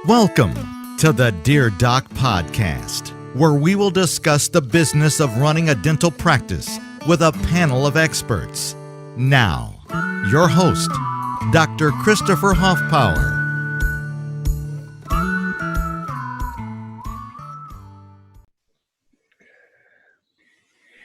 Welcome to the Dear Doc podcast, where we will discuss the business of running a dental practice with a panel of experts. Now, your host, Dr. Christopher Huff Pallor.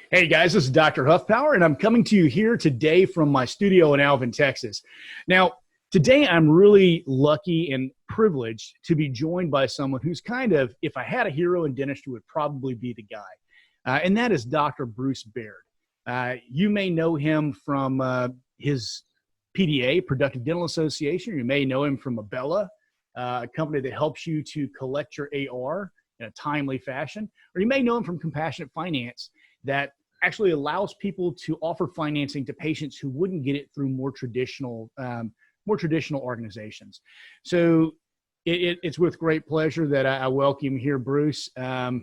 Hey guys, this is Dr. Huff Pallor, and I'm coming to you here today from my studio in Alvin, Texas. Now, today I'm really lucky and privileged to be joined by someone who's kind of, if I had a hero in dentistry, would probably be the guy. And that is Dr. Bruce Baird. You may know him from his PDA, Productive Dental Association. You may know him from Abela, a company that helps you to collect your AR in a timely fashion. Or you may know him from Compassionate Finance, that actually allows people to offer financing to patients who wouldn't get it through more traditional organizations. So it's with great pleasure that I welcome you here, Bruce. I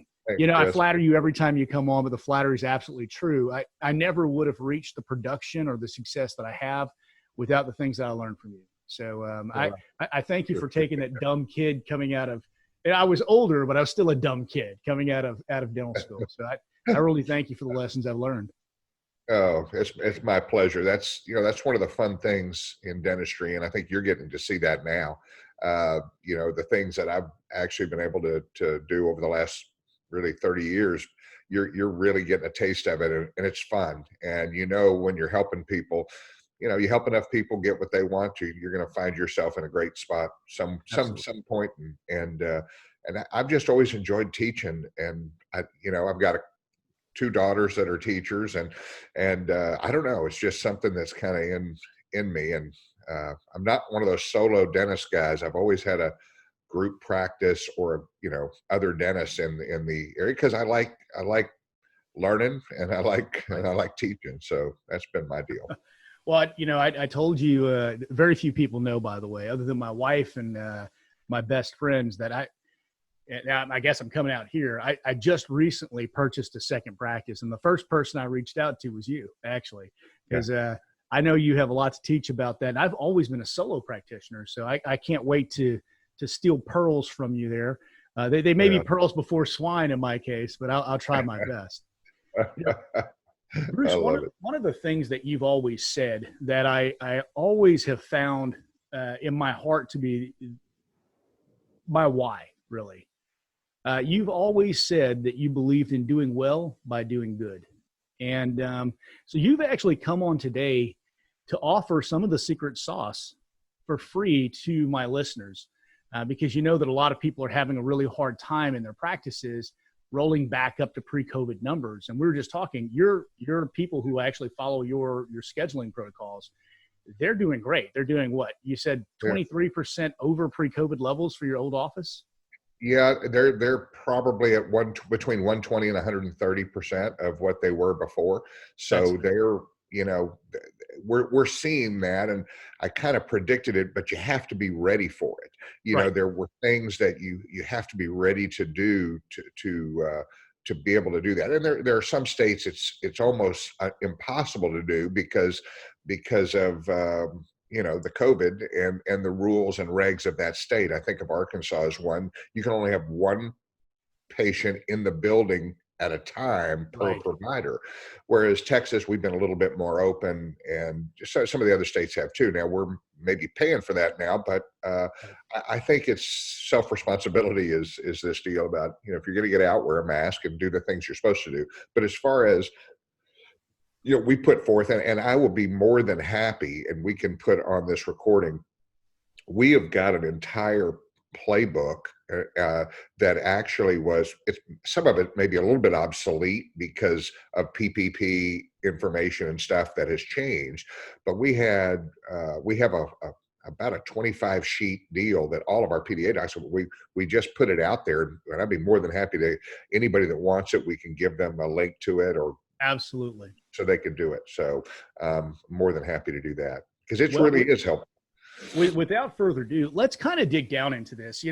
flatter you every time you come on, but the flattery is absolutely true. I never would have reached the production or the success that I have without the things that I learned from you. So I thank you for taking that dumb kid coming out of, I was older, but I was still a dumb kid coming out of dental school. So I really thank you for the lessons I've learned. Oh, it's my pleasure. That's one of the fun things in dentistry, and I think you're getting to see that now. The things that I've actually been able to do over the last really 30 years, you're really getting a taste of it, and it's fun. And when you're helping people, you help enough people get what they want to, you're going to find yourself in a great spot some point. And I've just always enjoyed teaching, and I've got two daughters that are teachers, and I don't know, it's just something that's kind of in me. And I'm not one of those solo dentist guys. I've always had a group practice or other dentists in the area, because I like learning, and I like teaching. So that's been my deal. Well, I told you, very few people know, by the way, other than my wife and my best friends, that I guess I'm coming out here. I just recently purchased a second practice, and the first person I reached out to was you, actually, because I know you have a lot to teach about that. And I've always been a solo practitioner, so I can't wait to steal pearls from you there. They may be pearls before swine in my case, but I'll try my best. Bruce, one of the things that you've always said that I always have found in my heart to be my why, really. You've always said that you believed in doing well by doing good. And so you've actually come on today to offer some of the secret sauce for free to my listeners, because you know that a lot of people are having a really hard time in their practices rolling back up to pre-COVID numbers. And we were just talking, you're people who actually follow your scheduling protocols. They're doing great. They're doing what? You said 23% over pre-COVID levels for your old office? Yeah, they're probably at between 120 and 130% of what they were before. So we're seeing that, and I kind of predicted it, but you have to be ready for it. There were things that you have to be ready to do to be able to do that. And there are some states it's almost impossible to do because of the COVID and the rules and regs of that state. I think of Arkansas as one. You can only have one patient in the building at a time per provider. Whereas Texas, we've been a little bit more open, and so some of the other states have too. Now we're maybe paying for that now, but I think it's self-responsibility is this deal about, if you're going to get out, wear a mask and do the things you're supposed to do. But as far as we put forth, and I will be more than happy, and we can put on this recording, we have got an entire playbook that actually some of it may be a little bit obsolete because of PPP information and stuff that has changed, but we have about a 25 sheet deal that all of our PDA docs, we just put it out there, and I'd be more than happy to, anybody that wants it, we can give them a link to it, or absolutely, so they can do it. So more than happy to do that, because it really is helpful. Without further ado, let's kind of dig down into this.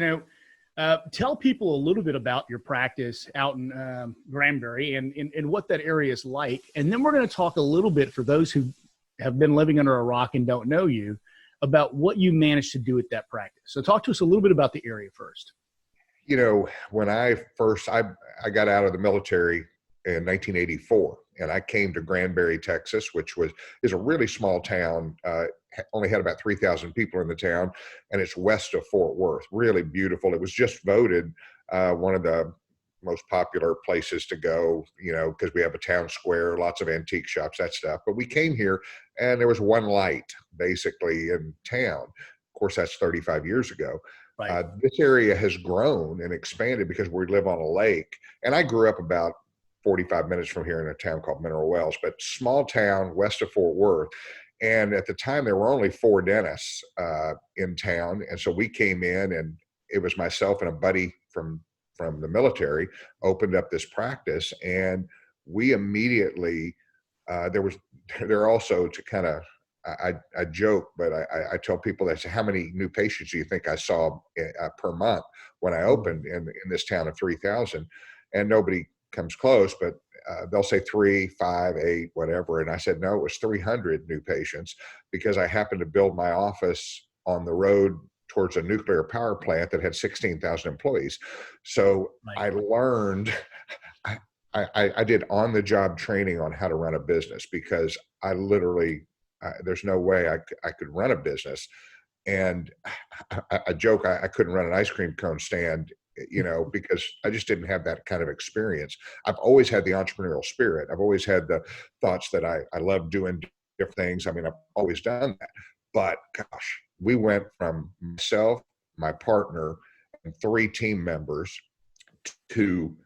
Tell people a little bit about your practice out in Granbury and what that area is like. And then we're going to talk a little bit, for those who have been living under a rock and don't know you, about what you managed to do at that practice. So talk to us a little bit about the area first. When I I got out of the military in 1984, and I came to Granbury, Texas, which is a really small town. Only had about 3,000 people in the town, and it's west of Fort Worth. Really beautiful. It was just voted one of the most popular places to go, because we have a town square, lots of antique shops, that stuff. But we came here, and there was one light basically in town. Of course, that's 35 years ago. Right. This area has grown and expanded because we live on a lake. And I grew up about 45 minutes from here in a town called Mineral Wells, but small town west of Fort Worth. And at the time, there were only 4 dentists in town. And so we came in, and it was myself and a buddy from the military opened up this practice. And we immediately, there also to kind of, I joke, but I tell people, I say, how many new patients do you think I saw per month when I opened in this town of 3,000? And nobody comes close, but they'll say 3, 5, 8, whatever. And I said, no, it was 300 new patients, because I happened to build my office on the road towards a nuclear power plant that had 16,000 employees. So I learned, I did on-the-job training on how to run a business, because I literally, there's no way I could run a business. And I joke, I couldn't run an ice cream cone stand, because I just didn't have that kind of experience. I've always had the entrepreneurial spirit. I've always had the thoughts that I love doing different things. I mean, I've always done that. But gosh, we went from myself, my partner, and 3 team members to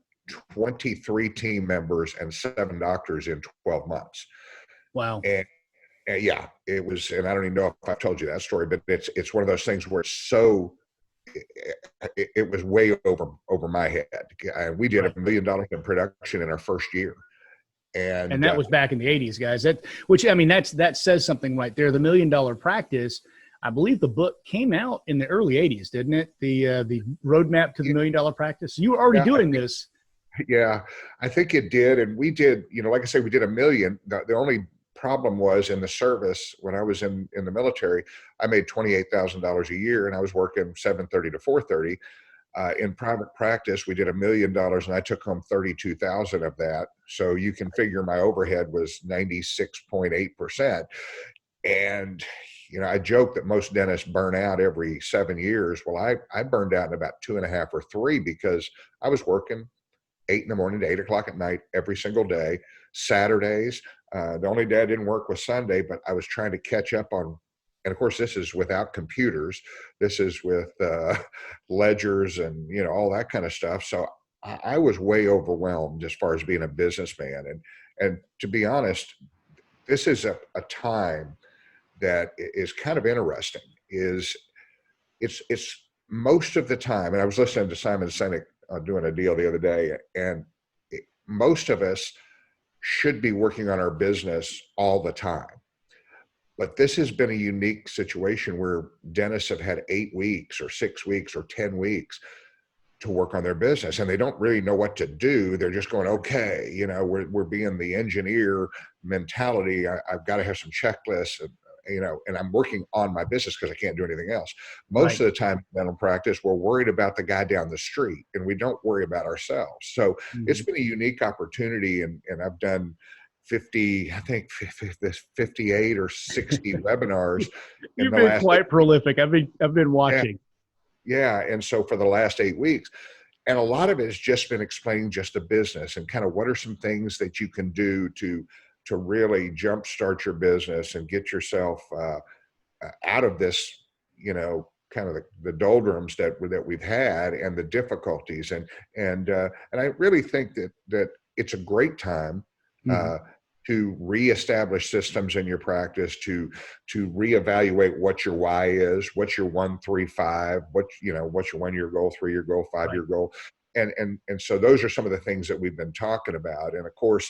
23 team members and 7 doctors in 12 months. Wow. And yeah, it was, and I don't even know if I've told you that story, but it's one of those things where it was way over my head. We did $1 million in production in our first year. And that was back in the 80s, guys. That says something right there. The $1 Million Practice, I believe the book came out in the early 80s, didn't it? The roadmap to the $1 Million Practice. You were already doing this. Yeah, I think it did. And we did, like I say, we did $1 million. The only problem was in the service, when I was in the military, I made $28,000 a year, and I was working 7:30 to 4:30. In private practice, we did $1 million, and I took home 32,000 of that. So you can figure my overhead was 96.8%. And I joke that most dentists burn out every 7 years. Well, I burned out in about 2.5 or 3, because I was working 8 in the morning to 8 o'clock at night every single day. Saturdays, the only day I didn't work was Sunday, but I was trying to catch up on. And of course, this is without computers. This is with ledgers and, all that kind of stuff. So I was way overwhelmed as far as being a businessman. And to be honest, this is a time that is kind of interesting. It's most of the time, and I was listening to Simon Sinek doing a deal the other day, and most of us should be working on our business all the time. But this has been a unique situation where dentists have had 8 weeks or 6 weeks or 10 weeks to work on their business, and they don't really know what to do. They're just going, okay, we're being the engineer mentality. I've got to have some checklists, and I'm working on my business because I can't do anything else. Most of the time in dental practice, we're worried about the guy down the street, and we don't worry about ourselves. So it's been a unique opportunity, and I've done 58 or 60 webinars. You've been quite prolific. I've been watching. Yeah. And so for the last 8 weeks, and a lot of it has just been explaining just the business and kind of what are some things that you can do to really jumpstart your business and get yourself out of this, kind of the doldrums that we've had and the difficulties. And I really think that it's a great time to reestablish systems in your practice, to reevaluate what your why is, what's your 1, 3, 5, what's your 1-year goal, 3-year goal, 5-year goal. And so those are some of the things that we've been talking about. And of course,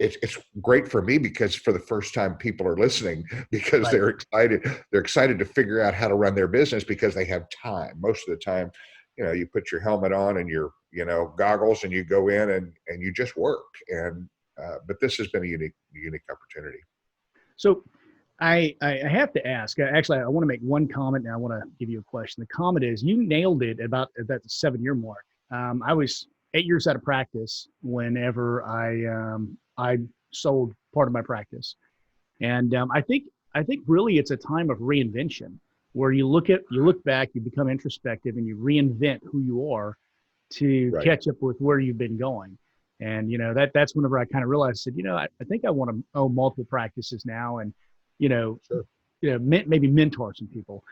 it's great for me because for the first time people are listening because they're excited to figure out how to run their business because they have time. Most of the time, you put your helmet on and your, goggles and you go in and you just work. And, but this has been a unique opportunity. So I have to ask. Actually, I want to make one comment, and I want to give you a question. The comment is, you nailed it about at that 7-year mark. I was 8 years out of practice whenever I sold part of my practice, and I think really it's a time of reinvention where you look back, you become introspective, and you reinvent who you are to Right. catch up with where you've been going. And that's whenever I kind of realized, I said, I think I want to own multiple practices now, and you know, Sure. maybe mentor some people.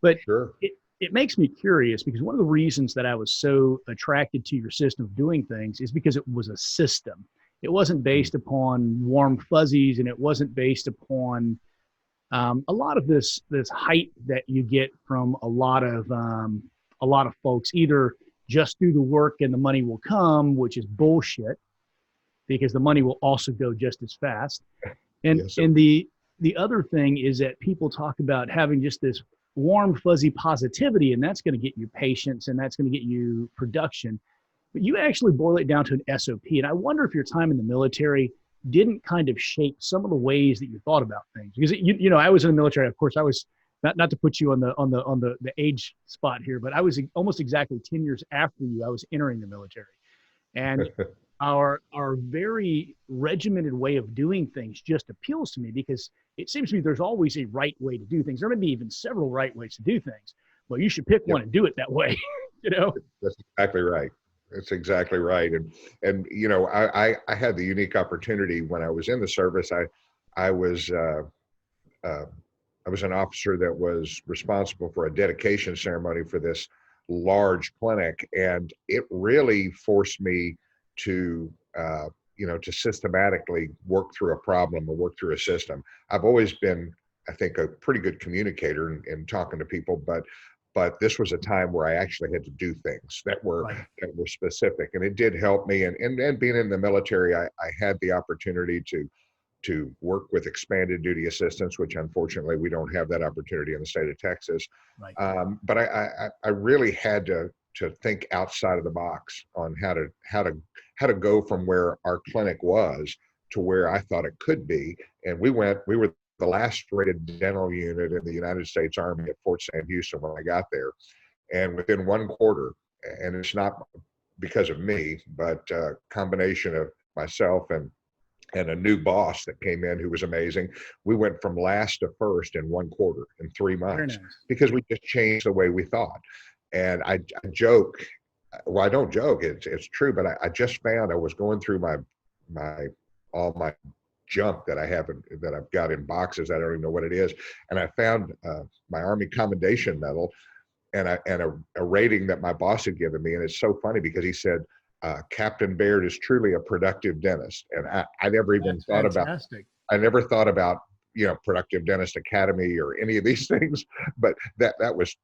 But Sure. it makes me curious because one of the reasons that I was so attracted to your system of doing things is because it was a system. It wasn't based upon warm fuzzies, and it wasn't based upon a lot of this hype that you get from a lot of folks. Either just do the work and the money will come, which is bullshit, because the money will also go just as fast. And Yes, sir. and the other thing is that people talk about having just this warm fuzzy positivity, and that's going to get you patients, and that's going to get you production. But you actually boil it down to an SOP. And I wonder if your time in the military didn't kind of shape some of the ways that you thought about things. Because I was in the military. Of course, I was not to put you on the age spot here, but I was almost exactly 10 years after you. I was entering the military, and our very regimented way of doing things just appeals to me because it seems to me there's always a right way to do things. There may be even several right ways to do things, but you should pick one and do it that way. That's exactly right. That's exactly right. And I had the unique opportunity when I was in the service. I was I was an officer that was responsible for a dedication ceremony for this large clinic, and it really forced me to to systematically work through a problem or work through a system. I've always been, I think, a pretty good communicator in talking to people, but this was a time where I actually had to do things that were Right. specific, and it did help me. And being in the military, I had the opportunity to work with expanded duty assistants, which unfortunately we don't have that opportunity in the state of Texas. Right. But I really had to think outside of the box on how to go from where our clinic was to where I thought it could be. And we were the last rated dental unit in the United States Army at Fort Sam Houston when I got there. And within 1 quarter, and it's not because of me, but a combination of myself and a new boss that came in who was amazing. We went from last to first in 1 quarter in 3 months Very nice. because we just changed the way we thought. And I joke, well, I don't joke, it's true, but I just found I was going through all my junk that I've got in boxes. I don't even know what it is. And I found my Army Commendation Medal and a rating that my boss had given me. And it's so funny because he said, Captain Baird is truly a productive dentist. And I never even thought about, Productive Dentist Academy or any of these things, but that was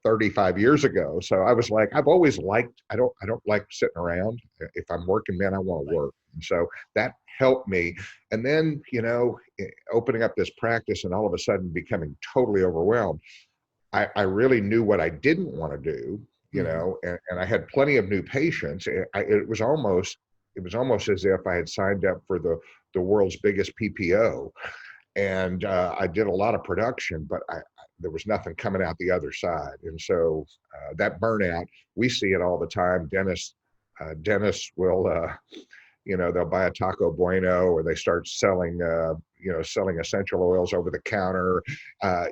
35 years ago. So I was like, I've always liked, I don't like sitting around. If I'm working, man, I want to work. And so that helped me. And then, opening up this practice and all of a sudden becoming totally overwhelmed, I really knew what I didn't want to do, and I had plenty of new patients. It was almost as if I had signed up for the world's biggest PPO. And I did a lot of production, but there was nothing coming out the other side. And so that burnout, we see it all the time. Dentists will, they'll buy a Taco Bueno, or they start selling essential oils over the counter,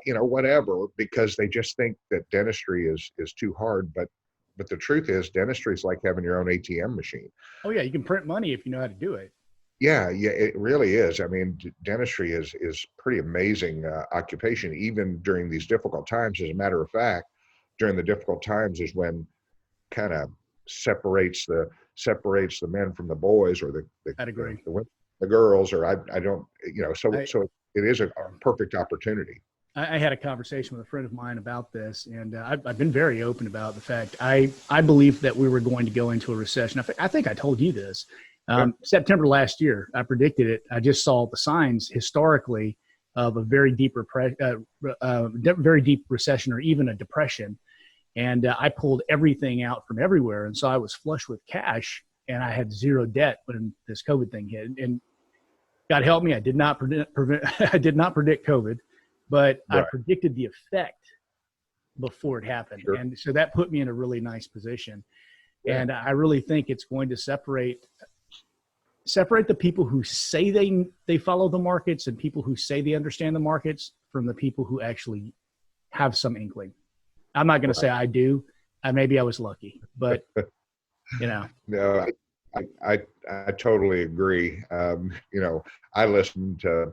whatever, because they just think that dentistry is too hard. But the truth is, dentistry is like having your own ATM machine. Oh yeah, you can print money if you know how to do it. Yeah, it really is. I mean, dentistry is pretty amazing occupation, even during these difficult times. As a matter of fact, during the difficult times is when kind of separates the men from the boys, or I'd agree. the girls, or I don't, so it is a perfect opportunity. I had a conversation with a friend of mine about this, and I've been very open about the fact I believe that we were going to go into a recession. I think I told you this. September last year, I predicted it. I just saw the signs historically of a very deep recession, or even a depression. And I pulled everything out from everywhere. And so I was flush with cash, and I had zero debt when this COVID thing hit. And God help me, I did not predict COVID. but I Right. predicted the effect before it happened. Sure. And so that put me in a really nice position. Yeah. And I really think it's going to separate the people who say they follow the markets and people who say they understand the markets from the people who actually have some inkling. I'm not going to say I do. Maybe I was lucky, but you know. No, I totally agree. I listen to,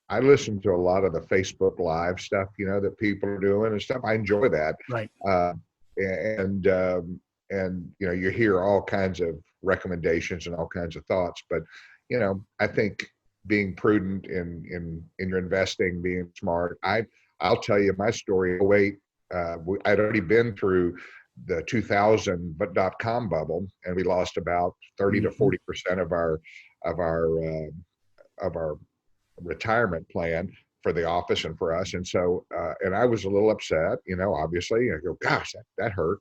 I listen to a lot of the Facebook Live stuff, that people are doing and stuff. I enjoy that. Right. And you hear all kinds of recommendations and all kinds of thoughts, but, I think being prudent in your investing, being smart, I'll tell you my story. I'd already been through the 2000 .com bubble, and we lost about 30 to 40% of our retirement plan for the office and for us. And so, and I was a little upset, obviously. I go, gosh, that hurt.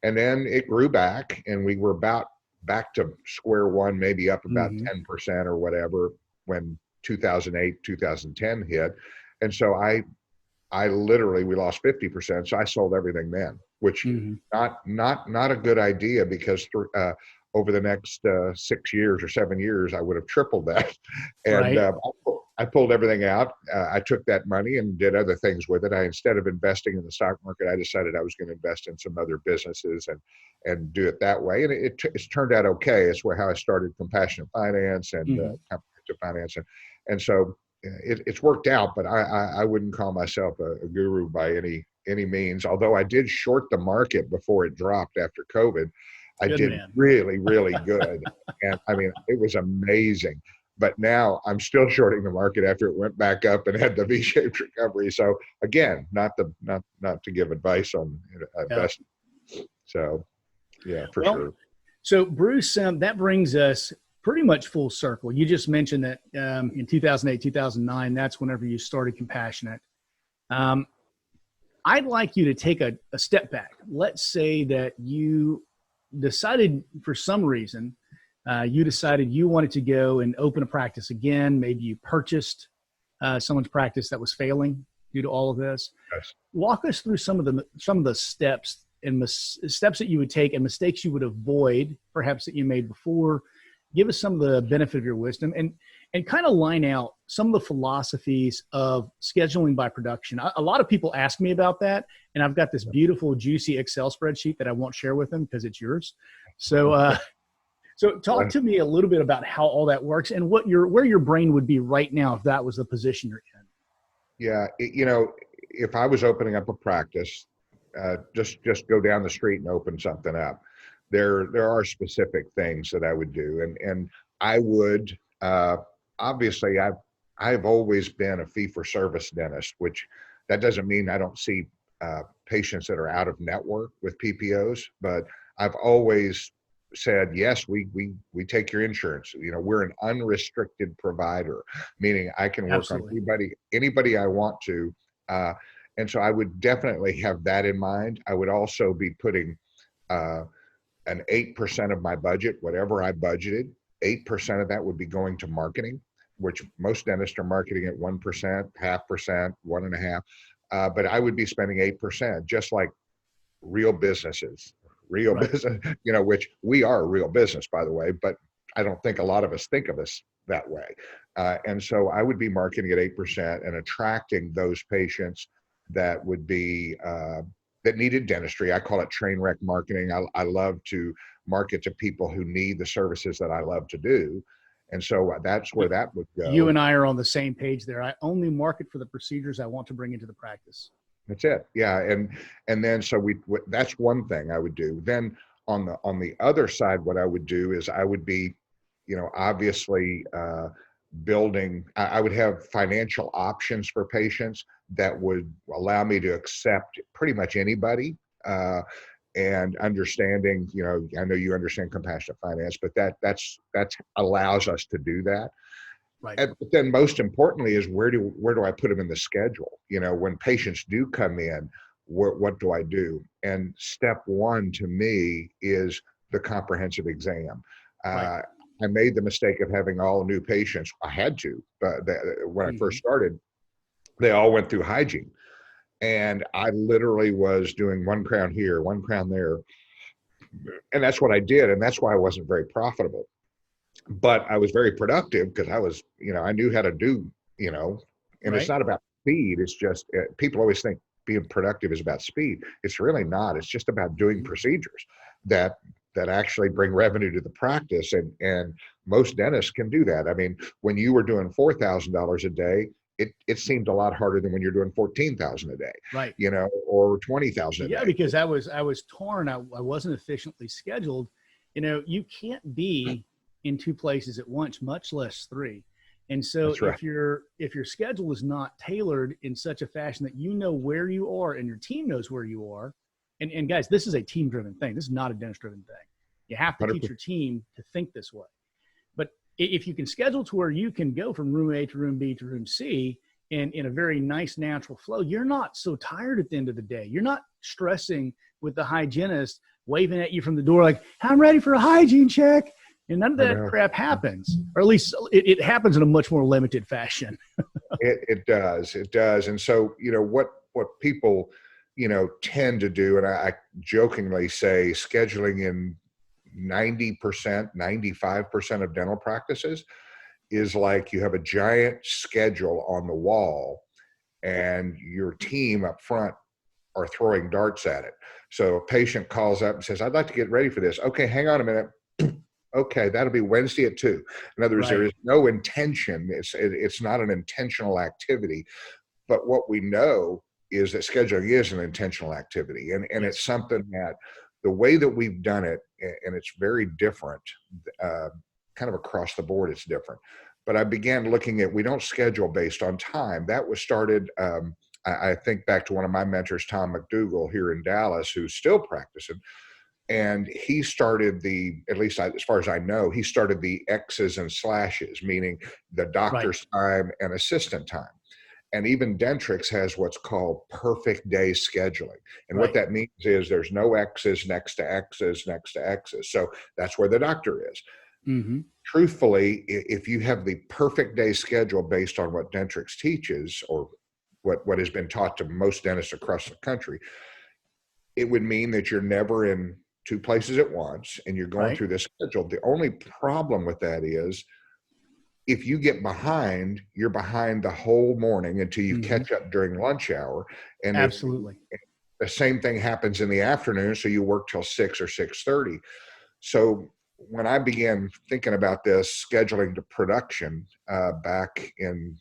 And then it grew back, and we were about back to square one, maybe up about 10% or whatever when 2008, 2010 hit. And so I literally, we lost 50%. So I sold everything then, which not a good idea, because over the next 6 years or 7 years, I would have tripled that. And Right. I pulled everything out. I took that money and did other things with it. Instead of investing in the stock market, I decided I was going to invest in some other businesses and do it that way. And it's turned out okay. It's how I started Compassionate Finance and Comprehensive Finance. And so it's worked out, but I wouldn't call myself a guru by any means. Although I did short the market before it dropped after COVID. I did really, really good. And I mean, it was amazing. But now I'm still shorting the market after it went back up and had the V-shaped recovery. So again, not to give advice on investing. So yeah, for sure. So Bruce, that brings us pretty much full circle. You just mentioned that in 2008, 2009, that's whenever you started Compassionate. I'd like you to take a step back. Let's say that you decided for some reason, you wanted to go and open a practice again. Maybe you purchased someone's practice that was failing due to all of this. Yes. Walk us through some of the steps and steps that you would take and mistakes you would avoid, perhaps that you made before. Give us some of the benefit of your wisdom and kind of line out some of the philosophies of scheduling by production. A lot of people ask me about that, and I've got this beautiful, juicy Excel spreadsheet that I won't share with them because it's yours. So, so talk to me a little bit about how all that works and where your brain would be right now if that was the position you're in. Yeah, if I was opening up a practice, just go down the street and open something up. There are specific things that I would do, and I would obviously I've always been a fee-for-service dentist, which that doesn't mean I don't see patients that are out of network with PPOs, but I've always said, yes, we take your insurance. We're an unrestricted provider, meaning I can work Absolutely. on anybody I want to. And so I would definitely have that in mind. I would also be putting an 8% of my budget, whatever I budgeted, 8% of that would be going to marketing, which most dentists are marketing at 1%, 0.5%, 1.5%. But I would be spending 8%, just like real businesses, business, which we are a real business, by the way, but I don't think a lot of us think of us that way. And so I would be marketing at 8% and attracting those patients that would be, that needed dentistry. I call it train wreck marketing. I love to market to people who need the services that I love to do. And so that's where that would go. You and I are on the same page there. I only market for the procedures I want to bring into the practice. That's it. Yeah. And then, so that's one thing I would do. Then on the other side, what I would do is I would be, obviously building, I would have financial options for patients that would allow me to accept pretty much anybody, and understanding, I know you understand compassionate finance, but that's allows us to do that. Right. But then most importantly is where do I put them in the schedule? When patients do come in, what do I do? And step one to me is the comprehensive exam. Right. I made the mistake of having all new patients. I had to, but when I first started, they all went through hygiene. And I literally was doing one crown here, one crown there. And that's what I did. And that's why I wasn't very profitable. But I was very productive because I was, I knew how to do, and it's Right. not about speed. It's just, people always think being productive is about speed. It's really not. It's just about doing procedures that actually bring revenue to the practice. And most dentists can do that. I mean, when you were doing $4,000 a day, it seemed a lot harder than when you're doing 14,000 a day, Right. or 20,000 a Yeah, day. because I was torn. I wasn't efficiently scheduled. You can't be in two places at once, much less three. And so That's right. if your schedule is not tailored in such a fashion that you know where you are and your team knows where you are, and guys, this is a team driven thing. This is not a dentist driven thing. You have to 100%. teach your team to think this way. But if you can schedule to where you can go from room A to room B to room C in a very nice natural flow, you're not so tired at the end of the day. You're not stressing with the hygienist waving at you from the door like, I'm ready for a hygiene check. And none of that crap happens, or at least it happens in a much more limited fashion. It does. And so, what people, tend to do, and I jokingly say scheduling in 90%, 95% of dental practices is like you have a giant schedule on the wall and your team up front are throwing darts at it. So a patient calls up and says, I'd like to get ready for this. Okay, hang on a minute. Okay, that'll be Wednesday at 2. In other words, Right. there is no intention. It's not an intentional activity. But what we know is that scheduling is an intentional activity. And Yes. it's something that the way that we've done it, and it's very different, kind of across the board, it's different. But I began looking at, we don't schedule based on time. That was started, I think back to one of my mentors, Tom McDougall here in Dallas, who's still practicing. And he started at least as far as I know, he started the X's and slashes, meaning the doctor's time and assistant time. And even Dentrix has what's called perfect day scheduling. And what that means is there's no X's next to X's next to X's. So that's where the doctor is. Mm-hmm. Truthfully, if you have the perfect day schedule based on what Dentrix teaches, or what has been taught to most dentists across the country, it would mean that you're never in two places at once and you're going through this schedule. The only problem with that is if you get behind, you're behind the whole morning until you catch up during lunch hour. And absolutely, the same thing happens in the afternoon. So you work till 6 or 6:30. So when I began thinking about this scheduling to production back in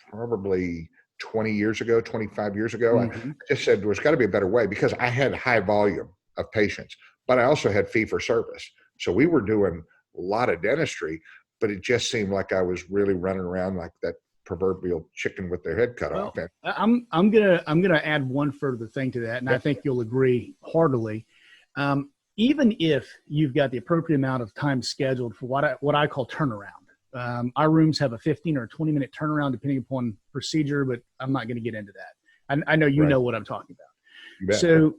probably 20 years ago, 25 years ago, I just said there's got to be a better way, because I had high volume of patients, but I also had fee for service. So we were doing a lot of dentistry, but it just seemed like I was really running around like that proverbial chicken with their head cut off. I'm gonna add one further thing to that, and I think you'll agree heartily. Even if you've got the appropriate amount of time scheduled for what I call turnaround, our rooms have a 15 or 20-minute turnaround depending upon procedure, but I'm not going to get into that. I know you know what I'm talking about. So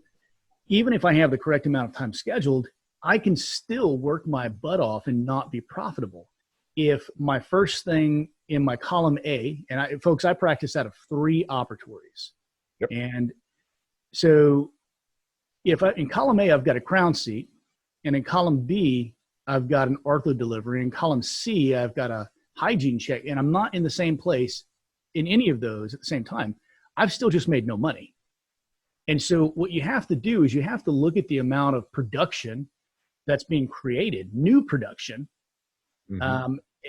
even if I have the correct amount of time scheduled, I can still work my butt off and not be profitable. If my first thing in my column A, and folks, I practice out of 3 operatories. And so if in column A, I've got a crown seat, and in column B, I've got an ortho delivery. In column C, I've got a hygiene check, and I'm not in the same place in any of those at the same time, I've still just made no money. And so what you have to do is you have to look at the amount of production that's being created, new production,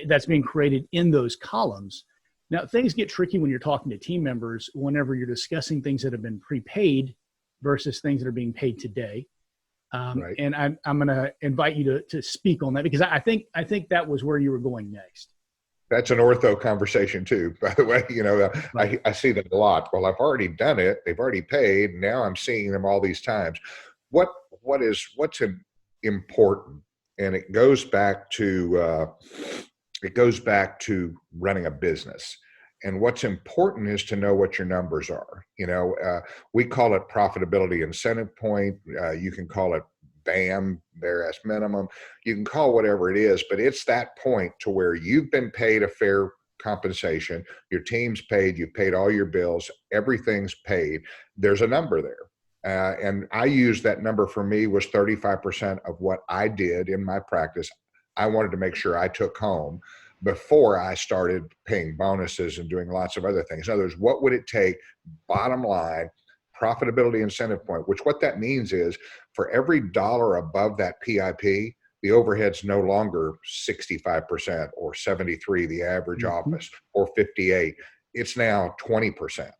that's being created in those columns. Now, things get tricky when you're talking to team members, whenever you're discussing things that have been prepaid versus things that are being paid today. And I'm going to invite you to speak on that, because I think that was where you were going next. That's an ortho conversation too, by the way. I see that a lot. Well, I've already done it. They've already paid. Now I'm seeing them all these times. What's important? And it goes back to running a business. And what's important is to know what your numbers are. We call it profitability incentive point. You can call it BAM, bare ass minimum. You can call whatever it is, but it's that point to where you've been paid a fair compensation, your team's paid, you've paid all your bills, everything's paid. There's a number there. And I used that number for me was 35% of what I did in my practice. I wanted to make sure I took home before I started paying bonuses and doing lots of other things. In other words, what would it take, bottom line, profitability incentive point, which what that means is for every dollar above that PIP, the overhead's no longer 65% or 73, the average office, or 58. It's now 20%.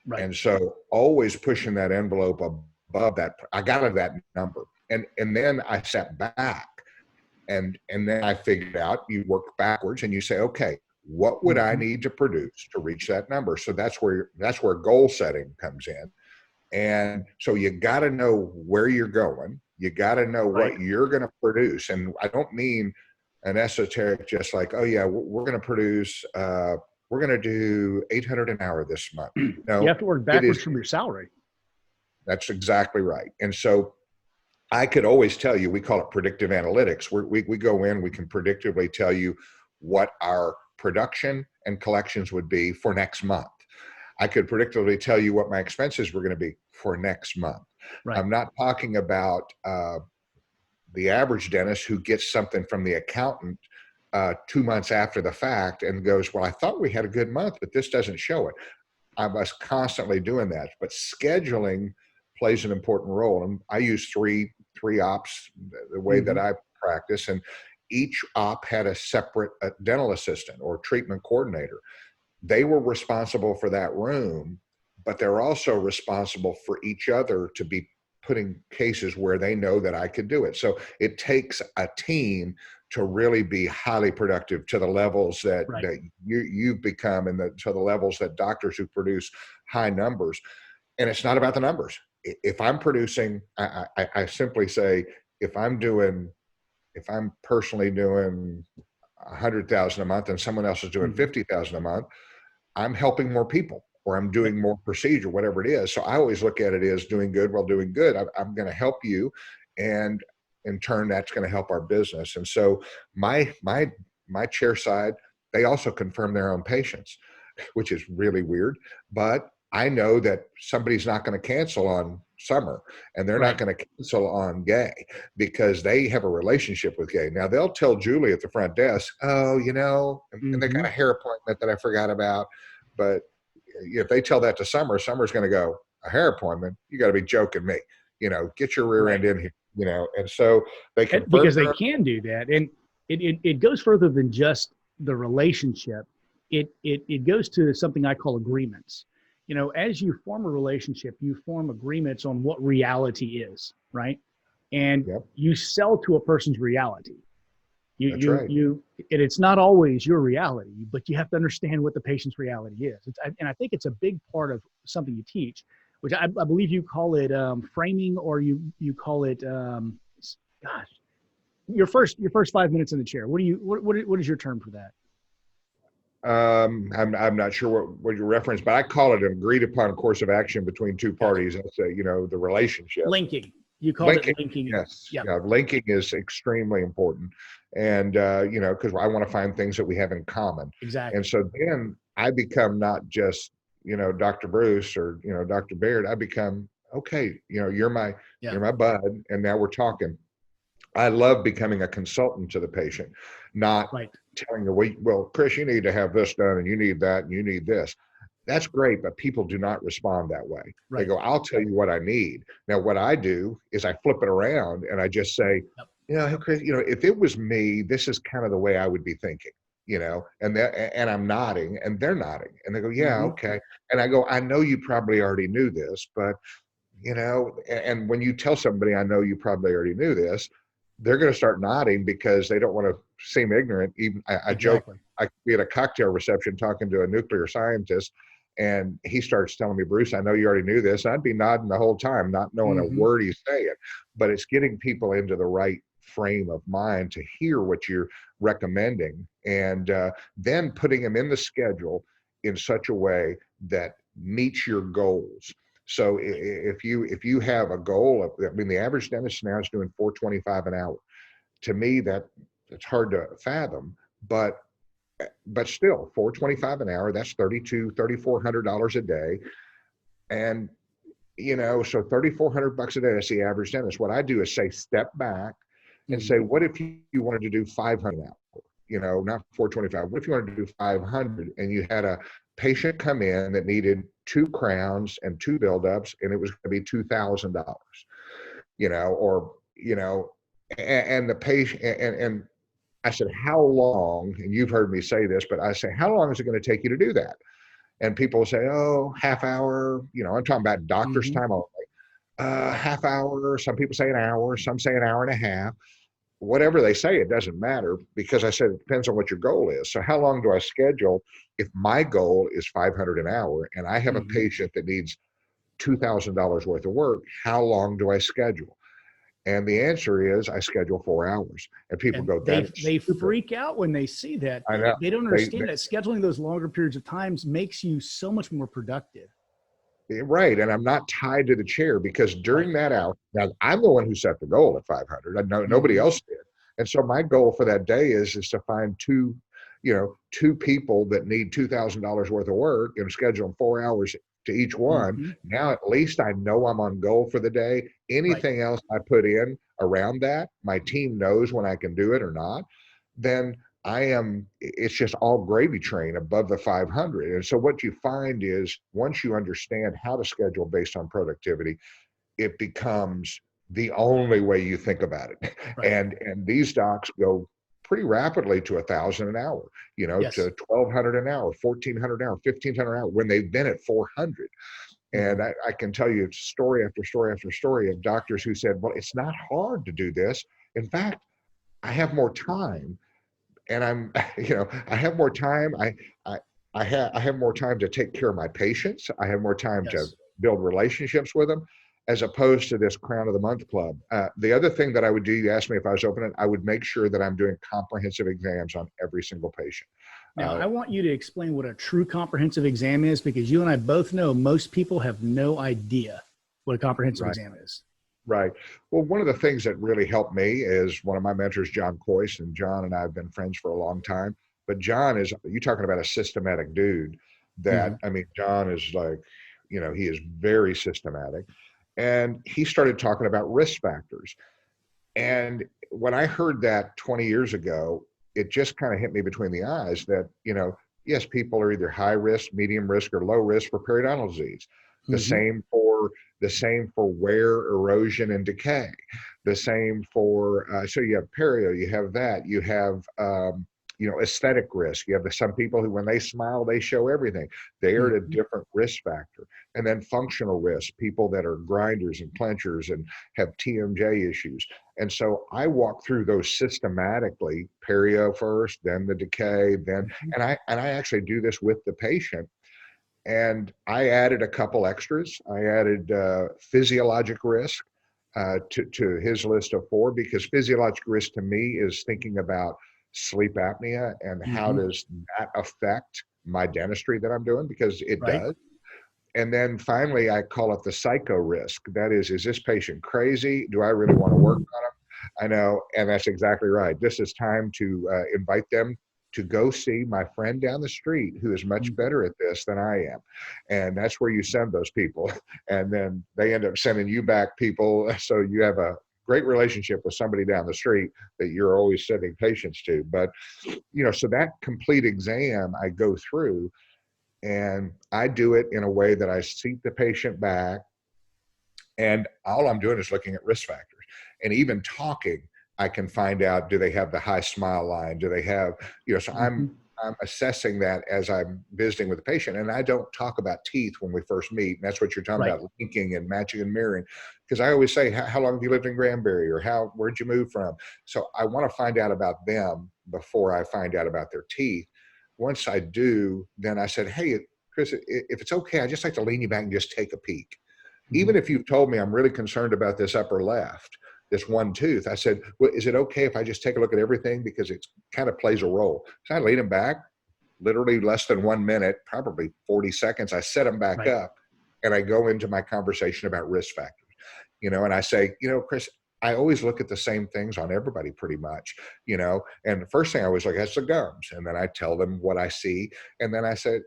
Right. And so always pushing that envelope above that, I got to that number. And then I sat back and then I figured out, you work backwards and you say, okay, what would I need to produce to reach that number? So that's where goal setting comes in. And so you got to know where you're going. You got to know what you're going to produce. And I don't mean an esoteric, just like, oh yeah, we're going to produce, we're going to do 800 an hour this month. No, you have to work backwards from your salary. That's exactly right. And so I could always tell you, we call it predictive analytics. We go in, we can predictively tell you what our production and collections would be for next month. I could predictably tell you what my expenses were going to be for next month. Right. I'm not talking about the average dentist who gets something from the accountant 2 months after the fact and goes, well, I thought we had a good month, but this doesn't show it. I was constantly doing that, but scheduling plays an important role. And I use three ops the way that I practice, and each op had a separate dental assistant or treatment coordinator. They were responsible for that room, but they're also responsible for each other to be putting cases where they know that I could do it. So it takes a team to really be highly productive to the levels that, that you've become, and to the levels that doctors who produce high numbers. And it's not about the numbers. If I'm producing, I simply say, if I'm personally doing 100,000 a month and someone else is doing 50,000 a month, I'm helping more people, or I'm doing more procedure, whatever it is. So I always look at it as doing good while doing good. I'm going to help you, and in turn, that's going to help our business. And so my chair side, they also confirm their own patients, which is really weird. But I know that somebody's not going to cancel on Summer, and they're not going to cancel on Gay, because they have a relationship with Gay. Now they'll tell Julie at the front desk, oh, and they got a hair appointment that I forgot about. But if they tell that to Summer, Summer's going to go, a hair appointment? You got to be joking me. Get your rear end in here. And so they can, because they can do that. And it goes further than just the relationship. It goes to something I call agreements. As you form a relationship, you form agreements on what reality is, right? And you sell to a person's reality. It's not always your reality, but you have to understand what the patient's reality is. And I think it's a big part of something you teach, which I believe you call it framing, or you call it, your first 5 minutes in the chair. What is your term for that? I'm not sure what you reference, but I call it an agreed upon course of action between two parties. That's the relationship. Linking. You call it linking. Yes. Yeah. Linking is extremely important. And, because I want to find things that we have in common. Exactly. And so then I become not just, Dr. Bruce or, Dr. Baird. I become, okay, you're my bud. And now we're talking. I love becoming a consultant to the patient, not telling you, well, Chris, you need to have this done, and you need that, and you need this. That's great, but people do not respond that way. They go, I'll tell you what I need. Now, what I do is I flip it around and I just say, Chris, if it was me, this is kind of the way I would be thinking, and I'm nodding, and they're nodding, and they go, yeah, okay. And I go, I know you probably already knew this, but, and when you tell somebody, I know you probably already knew this, they're going to start nodding because they don't want to seem ignorant. Even I joke, I could be at a cocktail reception talking to a nuclear scientist, and he starts telling me, Bruce, I know you already knew this. I'd be nodding the whole time, not knowing a word he's saying. But it's getting people into the right frame of mind to hear what you're recommending, and then putting them in the schedule in such a way that meets your goals. So if you have a goal the average dentist now is doing $425 an hour. To me, it's hard to fathom, but but still $425 an hour, that's $3,400 a day. And, so $3,400 a day, that's the average dentist. What I do is say, step back and say, what if you wanted to do 500 an hour? Not 425. What if you wanted to do 500 and you had a patient come in that needed 2 crowns and 2 buildups, and it was going to be $2,000, and the patient, and I said, how long, and you've heard me say this, but I say, how long is it going to take you to do that? And people say, oh, half hour, I'm talking about doctor's time only. Half hour, some people say an hour, some say an hour and a half. Whatever they say, it doesn't matter, because I said it depends on what your goal is. So how long do I schedule? If my goal is 500 an hour and I have a patient that needs $2,000 worth of work, how long do I schedule? And the answer is I schedule 4 hours. And people go, they freak out when they see that. I know. They don't understand that scheduling those longer periods of times makes you so much more productive. Right. And I'm not tied to the chair, because during that hour, now I'm the one who set the goal at 500. I know nobody else did. And so my goal for that day is to find two people that need $2,000 worth of work and schedule them 4 hours to each one. Now, at least I know I'm on goal for the day. Anything else I put in around that, my team knows when I can do it or not, then it's just all gravy train above the 500. And so what you find is, once you understand how to schedule based on productivity, it becomes the only way you think about it. Right. And these docs go pretty rapidly to 1,000 an hour, to 1,200 an hour, 1,400 an hour, 1,500 an hour, when they've been at 400. And I can tell you story after story after story of doctors who said, well, it's not hard to do this. In fact, I have more time. And I have more time. I have more time to take care of my patients. I have more time to build relationships with them, as opposed to this Crown of the Month club. The other thing that I would do, you asked me if I was open, I would make sure that I'm doing comprehensive exams on every single patient. Now, I want you to explain what a true comprehensive exam is, because you and I both know most people have no idea what a comprehensive exam is. Right. Well, one of the things that really helped me is one of my mentors, John Coyce, and John and I have been friends for a long time. But John is, you're talking about a systematic dude that, John is like, he is very systematic. And he started talking about risk factors. And when I heard that 20 years ago, it just kind of hit me between the eyes that, yes, people are either high risk, medium risk, or low risk for periodontal disease. The same for wear, erosion, and decay. The same for, so you have perio, you have that, you have, aesthetic risk. You have some people who, when they smile, they show everything. They are at a different risk factor. And then functional risk, people that are grinders and clenchers and have TMJ issues. And so I walk through those systematically, perio first, then the decay, then, and I actually do this with the patient. And I added a couple extras. I added physiologic risk to his list of 4, because physiologic risk to me is thinking about sleep apnea and how does that affect my dentistry that I'm doing, because it does. And then finally, I call it the psycho risk. That is this patient crazy? Do I really want to work on him? I know, and that's exactly right. This is time to invite them to go see my friend down the street who is much better at this than I am. And that's where you send those people. And then they end up sending you back people. So you have a great relationship with somebody down the street that you're always sending patients to. But, so that complete exam I go through, and I do it in a way that I seat the patient back, and all I'm doing is looking at risk factors. And even talking, I can find out, do they have the high smile line? Do they have, so I'm assessing that as I'm visiting with the patient. And I don't talk about teeth when we first meet. And that's what you're talking about, linking and matching and mirroring. Because I always say, how long have you lived in Granbury, or where'd you move from? So I want to find out about them before I find out about their teeth. Once I do, then I said, hey, Chris, if it's okay, I'd just like to lean you back and just take a peek. Even if you've told me I'm really concerned about this upper left, this one tooth, I said, well, is it okay if I just take a look at everything? Because it kind of plays a role. So I lean him back, literally less than 1 minute, probably 40 seconds. I set him back up, and I go into my conversation about risk factors, and I say, Chris, I always look at the same things on everybody pretty much, and the first thing I always look at is the gums. And then I tell them what I see. And then I said,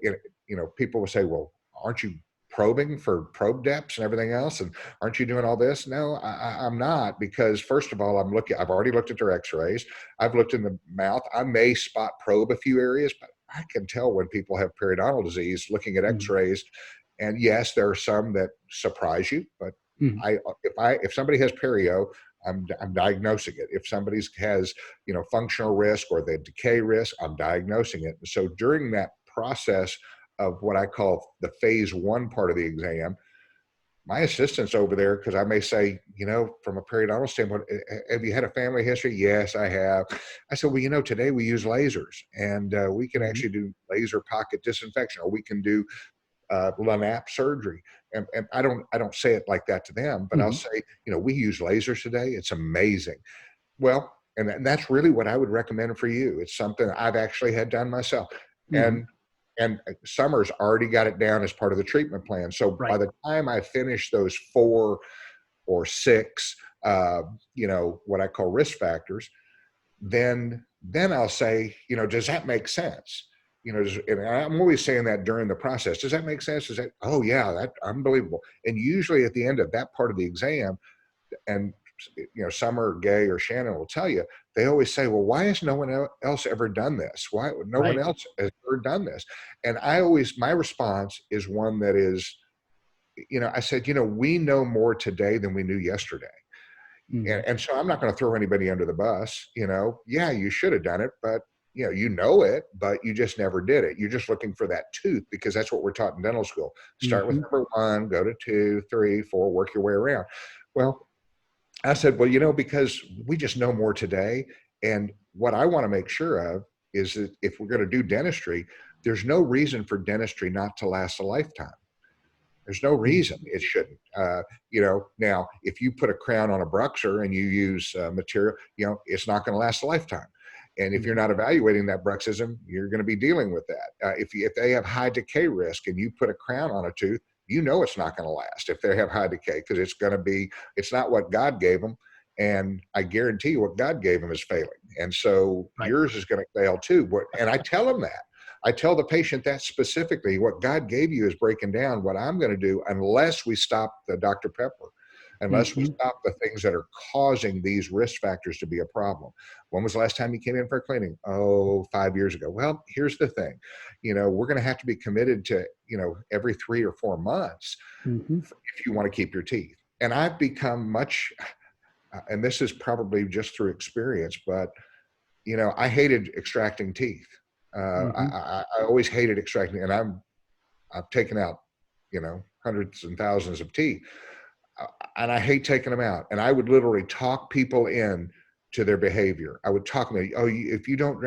people will say, well, aren't you probing for probe depths and everything else? And aren't you doing all this? No, I'm not, because first of all, I've already looked at their x-rays. I've looked in the mouth. I may spot probe a few areas, but I can tell when people have periodontal disease looking at x-rays. And yes, there are some that surprise you, but if somebody has perio, I'm diagnosing it. If somebody has, functional risk or the decay risk, I'm diagnosing it. So during that process of what I call the phase 1 part of the exam, my assistant's over there, because I may say, from a periodontal standpoint, have you had a family history? Yes, I have. I said, well, today we use lasers, and we can actually do laser pocket disinfection, or we can do Lanap surgery. And I don't say it like that to them, but I'll say, we use lasers today. It's amazing. Well, and that's really what I would recommend for you. It's something I've actually had done myself. And Summer's already got it down as part of the treatment plan. So by the time I finish those 4 or 6, what I call risk factors, then I'll say, does that make sense? And I'm always saying that during the process. Does that make sense? Is that, oh yeah, that's unbelievable. And usually at the end of that part of the exam, and Summer, Gay, or Shannon will tell you, they always say, well, why has no one else ever done this? Why no one else has ever done this? And my response is one that is, I said, we know more today than we knew yesterday. And so I'm not going to throw anybody under the bus. Yeah, you should have done it, but it, but you just never did it. You're just looking for that tooth, because that's what we're taught in dental school. Start with number 1, go to 2, 3, 4, work your way around. Well, I said, well, because we just know more today. And what I want to make sure of is that if we're going to do dentistry, there's no reason for dentistry not to last a lifetime. There's no reason it shouldn't. Now, if you put a crown on a bruxer and you use material, it's not going to last a lifetime. And if you're not evaluating that bruxism, you're going to be dealing with that. If they have high decay risk and you put a crown on a tooth, it's not going to last if they have high decay, because it's not what God gave them. And I guarantee you what God gave them is failing. And so yours is going to fail too. And I tell them that. I tell the patient that specifically, what God gave you is breaking down. What I'm going to do, unless we stop the Dr. Pepper, unless we stop the things that are causing these risk factors to be a problem. When was the last time you came in for a cleaning? Oh, 5 years ago. Well, here's the thing. We're going to have to be committed to, every 3 or 4 months if you want to keep your teeth. And I've become much, and this is probably just through experience, but, I hated extracting teeth. I always hated extracting, and I've taken out, hundreds and thousands of teeth. And I hate taking them out. And I would literally talk people in to their behavior. I would talk them, if you don't,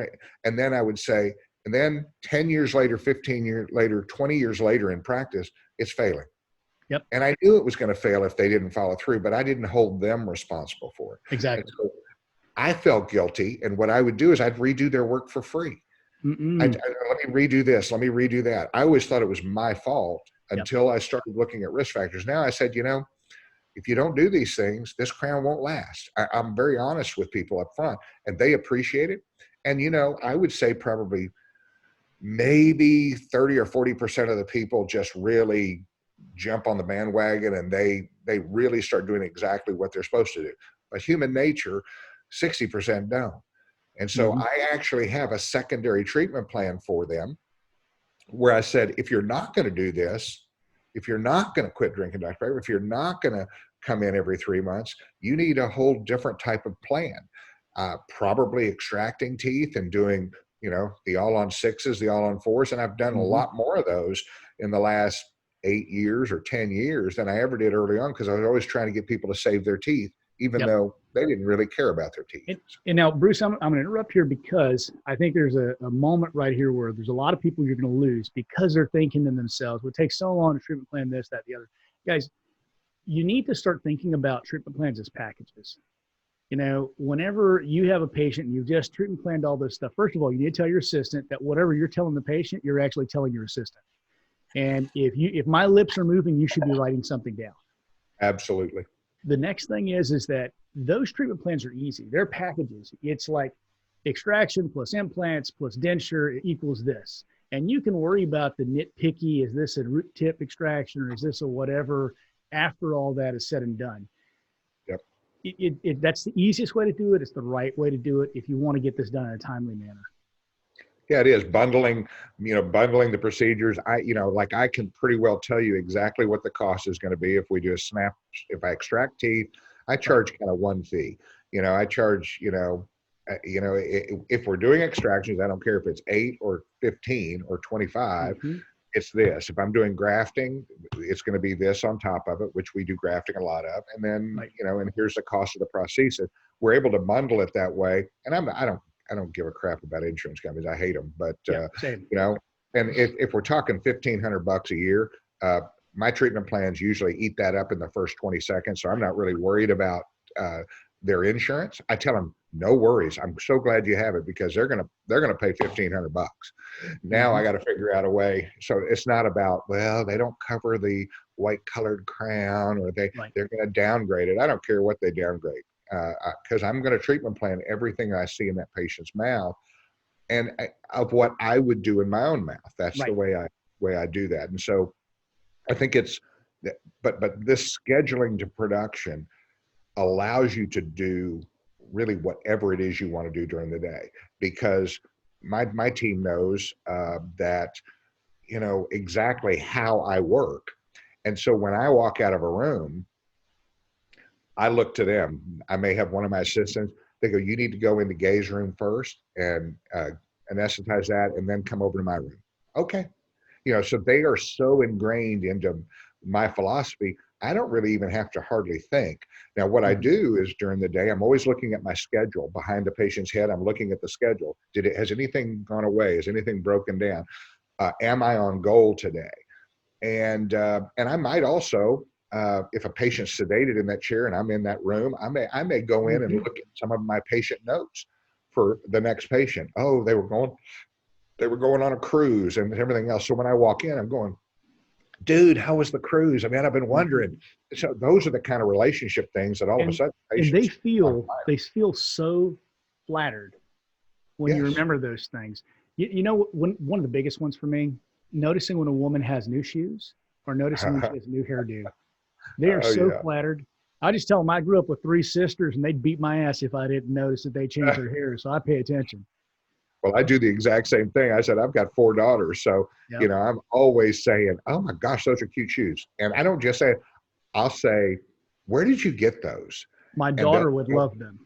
and then I would say, and then 10 years later, 15 years later, 20 years later in practice, it's failing. Yep. And I knew it was going to fail if they didn't follow through, but I didn't hold them responsible for it. Exactly. So I felt guilty. And what I would do is I'd redo their work for free. Let me redo this. Let me redo that. I always thought it was my fault until I started looking at risk factors. Now I said, if you don't do these things, this crown won't last. I'm very honest with people up front, and they appreciate it. And, I would say probably maybe 30 or 40% of the people just really jump on the bandwagon, and they really start doing exactly what they're supposed to do. But human nature, 60% don't. And so I actually have a secondary treatment plan for them where I said, if you're not going to do this, if you're not going to quit drinking Dr. Pepper, if you're not going to come in every 3 months, you need a whole different type of plan. Probably extracting teeth and doing, the all on 6s, the all on 4s. And I've done a lot more of those in the last 8 years or 10 years than I ever did early on, because I was always trying to get people to save their teeth, even though they didn't really care about their teeth. And now, Bruce, I'm going to interrupt here, because I think there's a moment right here where there's a lot of people you're going to lose because they're thinking to themselves, it takes so long to treatment plan this, that, the other. Guys, you need to start thinking about treatment plans as packages. Whenever you have a patient and you've just treatment planned all this stuff, first of all, you need to tell your assistant that whatever you're telling the patient, you're actually telling your assistant. And if my lips are moving, you should be writing something down. Absolutely. The next thing is that those treatment plans are easy. They're packages. It's like extraction plus implants plus denture equals this. And you can worry about the nitpicky, is this a root tip extraction or is this a whatever, after all that is said and done. Yep. That's the easiest way to do it. It's the right way to do it if you want to get this done in a timely manner. Yeah, it is bundling the procedures. Like I can pretty well tell you exactly what the cost is going to be if we do a snap. If I extract teeth, I charge kind of one fee. I charge, if we're doing extractions, I don't care if it's 8 or 15 or 25, it's this. If I'm doing grafting, it's going to be this on top of it, which we do grafting a lot of. And then, and here's the cost of the prosthesis. We're able to bundle it that way. And I don't give a crap about insurance companies. I hate them, but and if we're talking $1,500 a year, my treatment plans usually eat that up in the first 20 seconds. So I'm not really worried about their insurance. I tell them, no worries. I'm so glad you have it because they're gonna pay $1,500. Now I got to figure out a way. So it's not about, well, they don't cover the white colored crown or they're going to downgrade it. I don't care what they downgrade. Because I'm going to treatment plan everything I see in that patient's mouth, and of what I would do in my own mouth. That's the way I do that. And so, I think but this scheduling to production allows you to do really whatever it is you want to do during the day, because my team knows that exactly how I work, and so when I walk out of a room, I look to them. I may have one of my assistants. They go, you need to go in the gaze room first and anesthetize that and then come over to my room. Okay. So they are so ingrained into my philosophy, I don't really even have to hardly think. Now, what I do is during the day, I'm always looking at my schedule behind the patient's head. I'm looking at the schedule. Has anything gone away? Is anything broken down? Am I on goal today? And I might also, if a patient's sedated in that chair and I'm in that room, I may go in and look at some of my patient notes for the next patient. Oh, they were going on a cruise and everything else. So when I walk in, I'm going, dude, how was the cruise? I mean, I've been wondering. So those are the kind of relationship things that all of a sudden patients, and they feel so flattered when you remember those things. One of the biggest ones for me, noticing when a woman has new shoes or noticing when she has a new hairdo. They are flattered. I just tell them I grew up with 3 sisters and they'd beat my ass if I didn't notice that they changed their hair. So I pay attention. Well, I do the exact same thing. I said, I've got 4 daughters. So, I'm always saying, oh my gosh, those are cute shoes. And I don't just say, I'll say, where did you get those? My daughter would love them.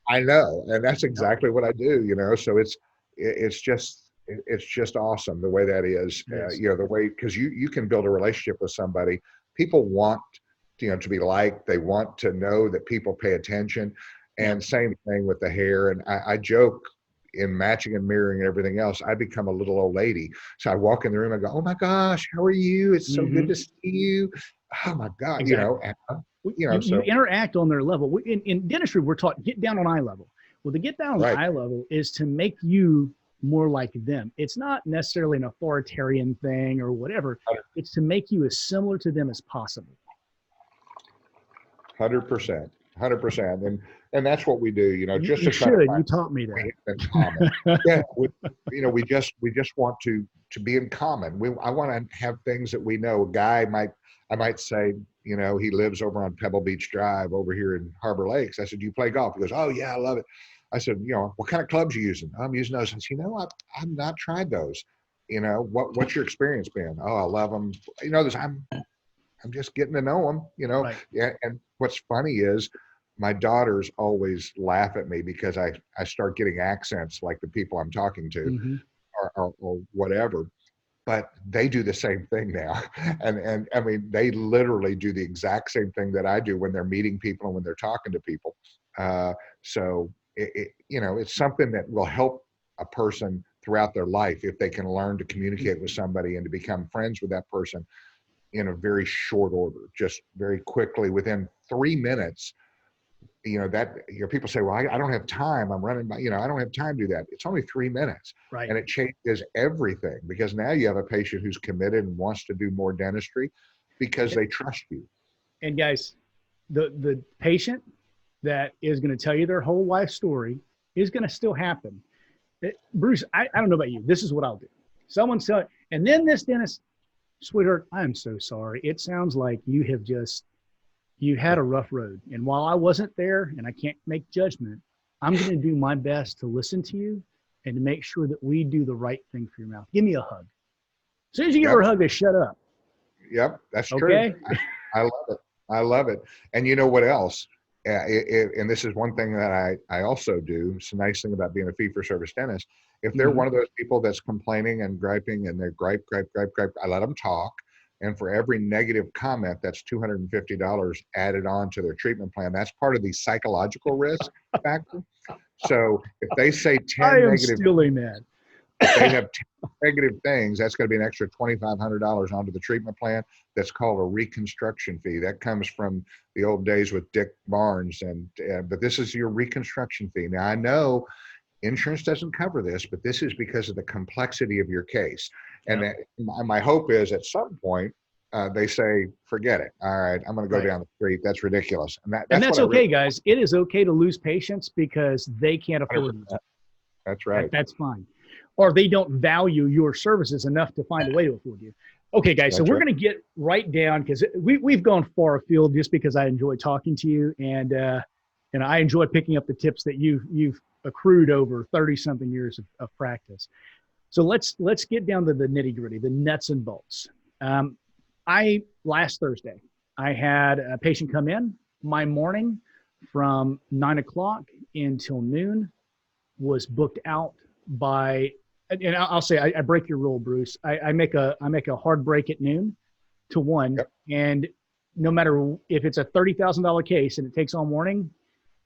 I know. And that's exactly what I do, So it's just awesome the way that is, the way, because you can build a relationship with somebody. People want to be liked. They want to know that people pay attention. And same thing with the hair. And I joke, in matching and mirroring and everything else, I become a little old lady. So I walk in the room and go, oh my gosh, how are you? It's so good to see you. Oh my God, exactly. You interact on their level. In dentistry, we're taught get down on eye level. Well, the get down on eye level is to make you more like them. It's not necessarily an authoritarian thing or whatever. It's to make you as similar to them as possible. 100%. And that's what we do, just you should. You taught me that. We just want to be in common. I want to have things that we know. A guy I might say, he lives over on Pebble Beach Drive over here in Harbor Lakes. I said, do you play golf? He goes, oh yeah, I love it. I said, what kind of clubs are you using? I'm using those. I said, I've not tried those. What's your experience been? Oh, I love them. I'm just getting to know them, Right. Yeah. And what's funny is my daughters always laugh at me because I start getting accents like the people I'm talking to or whatever, but they do the same thing now. And I mean, they literally do the exact same thing that I do when they're meeting people and when they're talking to people. So it's something that will help a person throughout their life if they can learn to communicate with somebody and to become friends with that person in a very short order, just very quickly within 3 minutes. People say, well, I don't have time. I'm running by, I don't have time to do that. It's only 3 minutes. Right. And it changes everything because now you have a patient who's committed and wants to do more dentistry because they trust you. And guys, the patient that is going to tell you their whole life story is going to still happen. Bruce, I don't know about you. This is what I'll do. Someone's telling, and then this dentist, sweetheart, I'm so sorry. It sounds like you had a rough road. And while I wasn't there and I can't make judgment, I'm going to do my best to listen to you and to make sure that we do the right thing for your mouth. Give me a hug. As soon as you give her a hug, they shut up. Yep, that's okay? True. I love it. I love it. And you know what else? And this is one thing that I also do. It's a nice thing about being a fee-for-service dentist. If they're one of those people that's complaining and griping and they're gripe, I let them talk. And for every negative comment, that's $250 added on to their treatment plan. That's part of the psychological risk factor. So if they say 10 negative, stealing that. if they have 10 negative things, that's going to be an extra $2,500 onto the treatment plan. That's called a reconstruction fee. That comes from the old days with Dick Barnes. But this is your reconstruction fee. Now, I know insurance doesn't cover this, but this is because of the complexity of your case. And my hope is at some point, they say, forget it. All right, I'm going to go down the street. That's ridiculous. And that's okay, guys. It is okay to lose patients because they can't afford it. That's right. That's fine. Or they don't value your services enough to find a way to afford you. Okay, guys, so we're going to get right down because we've gone far afield just because I enjoy talking to you. And I enjoy picking up the tips that you've accrued over 30-something years of practice. So let's get down to the nitty-gritty, the nuts and bolts. Last Thursday, I had a patient come in. My morning from 9 o'clock until noon was booked out by, and I'll say I break your rule, Bruce. I make a hard break at noon to 1, and no matter if it's a $30,000 case and it takes all morning,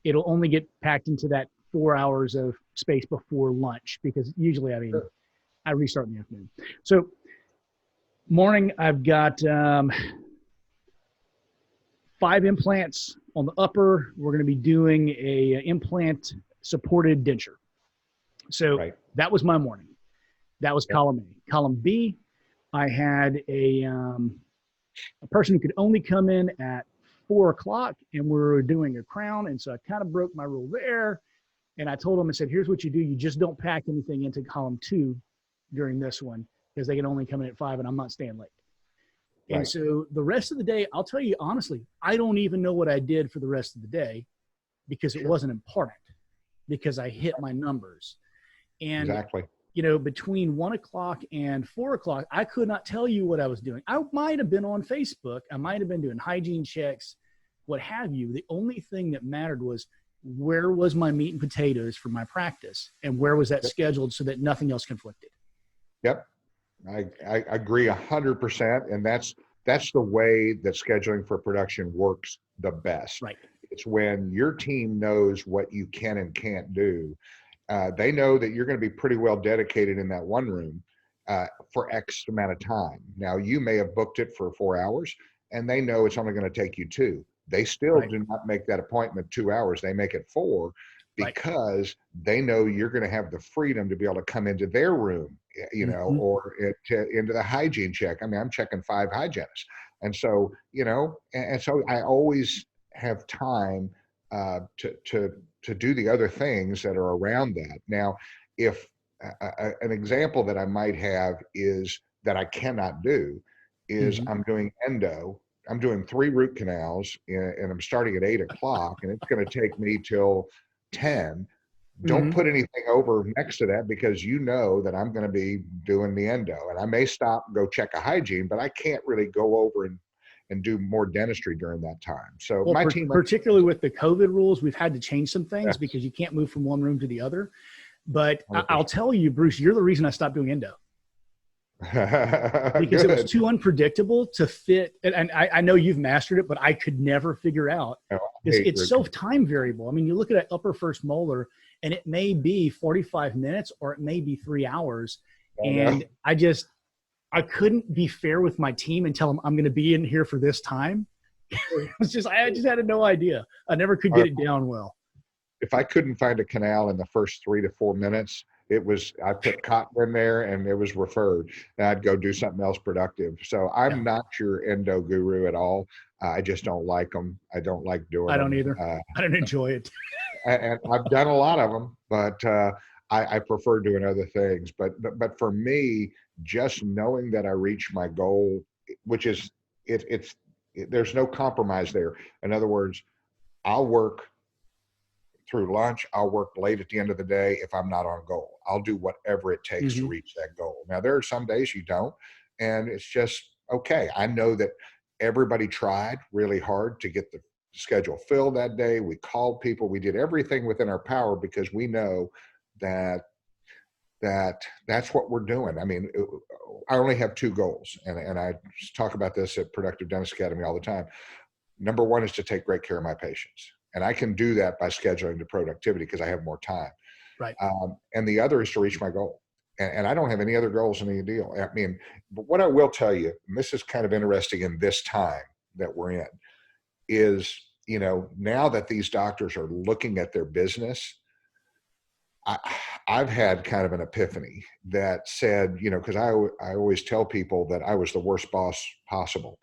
it'll only get packed into that 4 hours of space before lunch because usually, I restart in the afternoon. So morning, I've got 5 implants on the upper. We're going to be doing a implant supported denture. So that was my morning. That was column A. Column B, I had a person who could only come in at 4 o'clock, and we were doing a crown. And so I kind of broke my rule there. And I told them, I said, here's what you do. You just don't pack anything into column 2 during this one because they can only come in at 5 and I'm not staying late. And so the rest of the day, I'll tell you honestly, I don't even know what I did for the rest of the day because it wasn't important because I hit my numbers. And, between 1 o'clock and 4 o'clock, I could not tell you what I was doing. I might have been on Facebook. I might have been doing hygiene checks, what have you. The only thing that mattered was where was my meat and potatoes for my practice and where was that scheduled so that nothing else conflicted. Yep. I agree 100%. And that's the way that scheduling for production works the best. Right. It's when your team knows what you can and can't do. They know that you're going to be pretty well dedicated in that one room for X amount of time. Now, you may have booked it for 4 hours, and they know it's only going to take you 2. They still do not make that appointment 2 hours. They make it 4 because they know you're going to have the freedom to be able to come into their room, or into the hygiene check. I mean, I'm checking 5 hygienists. And so, and so I always have time to do the other things that are around that. Now, if an example that I might have is that I cannot do is I'm doing endo. I'm doing 3 root canals and I'm starting at 8 o'clock and it's going to take me till 10. Don't put anything over next to that because you know that I'm going to be doing the endo and I may stop and go check a hygiene, but I can't really go over and do more dentistry during that time. So my team, particularly with the COVID rules, we've had to change some things because you can't move from one room to the other. But I'll tell you, Bruce, you're the reason I stopped doing endo. Because it was too unpredictable to fit. And I know you've mastered it, but I could never figure out. It's so time variable. I mean, you look at an upper first molar and it may be 45 minutes or it may be 3 hours. And I couldn't be fair with my team and tell them I'm going to be in here for this time. I just had no idea. I never could get it down well. If I couldn't find a canal in the first 3 to 4 minutes, I put cotton in there and it was referred and I'd go do something else productive. So I'm not your endo guru at all. I just don't like them. I don't like doing them. I don't either. I don't enjoy it. And I've done a lot of them, but I prefer doing other things. But for me, just knowing that I reach my goal, which is there's no compromise there. In other words, I'll work through lunch. I'll work late at the end of the day if I'm not on goal. I'll do whatever it takes to reach that goal. Now, there are some days you don't, and it's just okay. I know that everybody tried really hard to get the schedule filled that day. We called people. We did everything within our power because we know that that's what we're doing. I mean, I only have two goals, and I talk about this at Productive Dentist Academy all the time. Number one is to take great care of my patients. And I can do that by scheduling the productivity because I have more time. Right. And the other is to reach my goal. And I don't have any other goals in the deal. I mean, but what I will tell you, and this is kind of interesting in this time that we're in, is, you know, now that these doctors are looking at their business, I've had kind of an epiphany that said, you know, because I always tell people that I was the worst boss possible.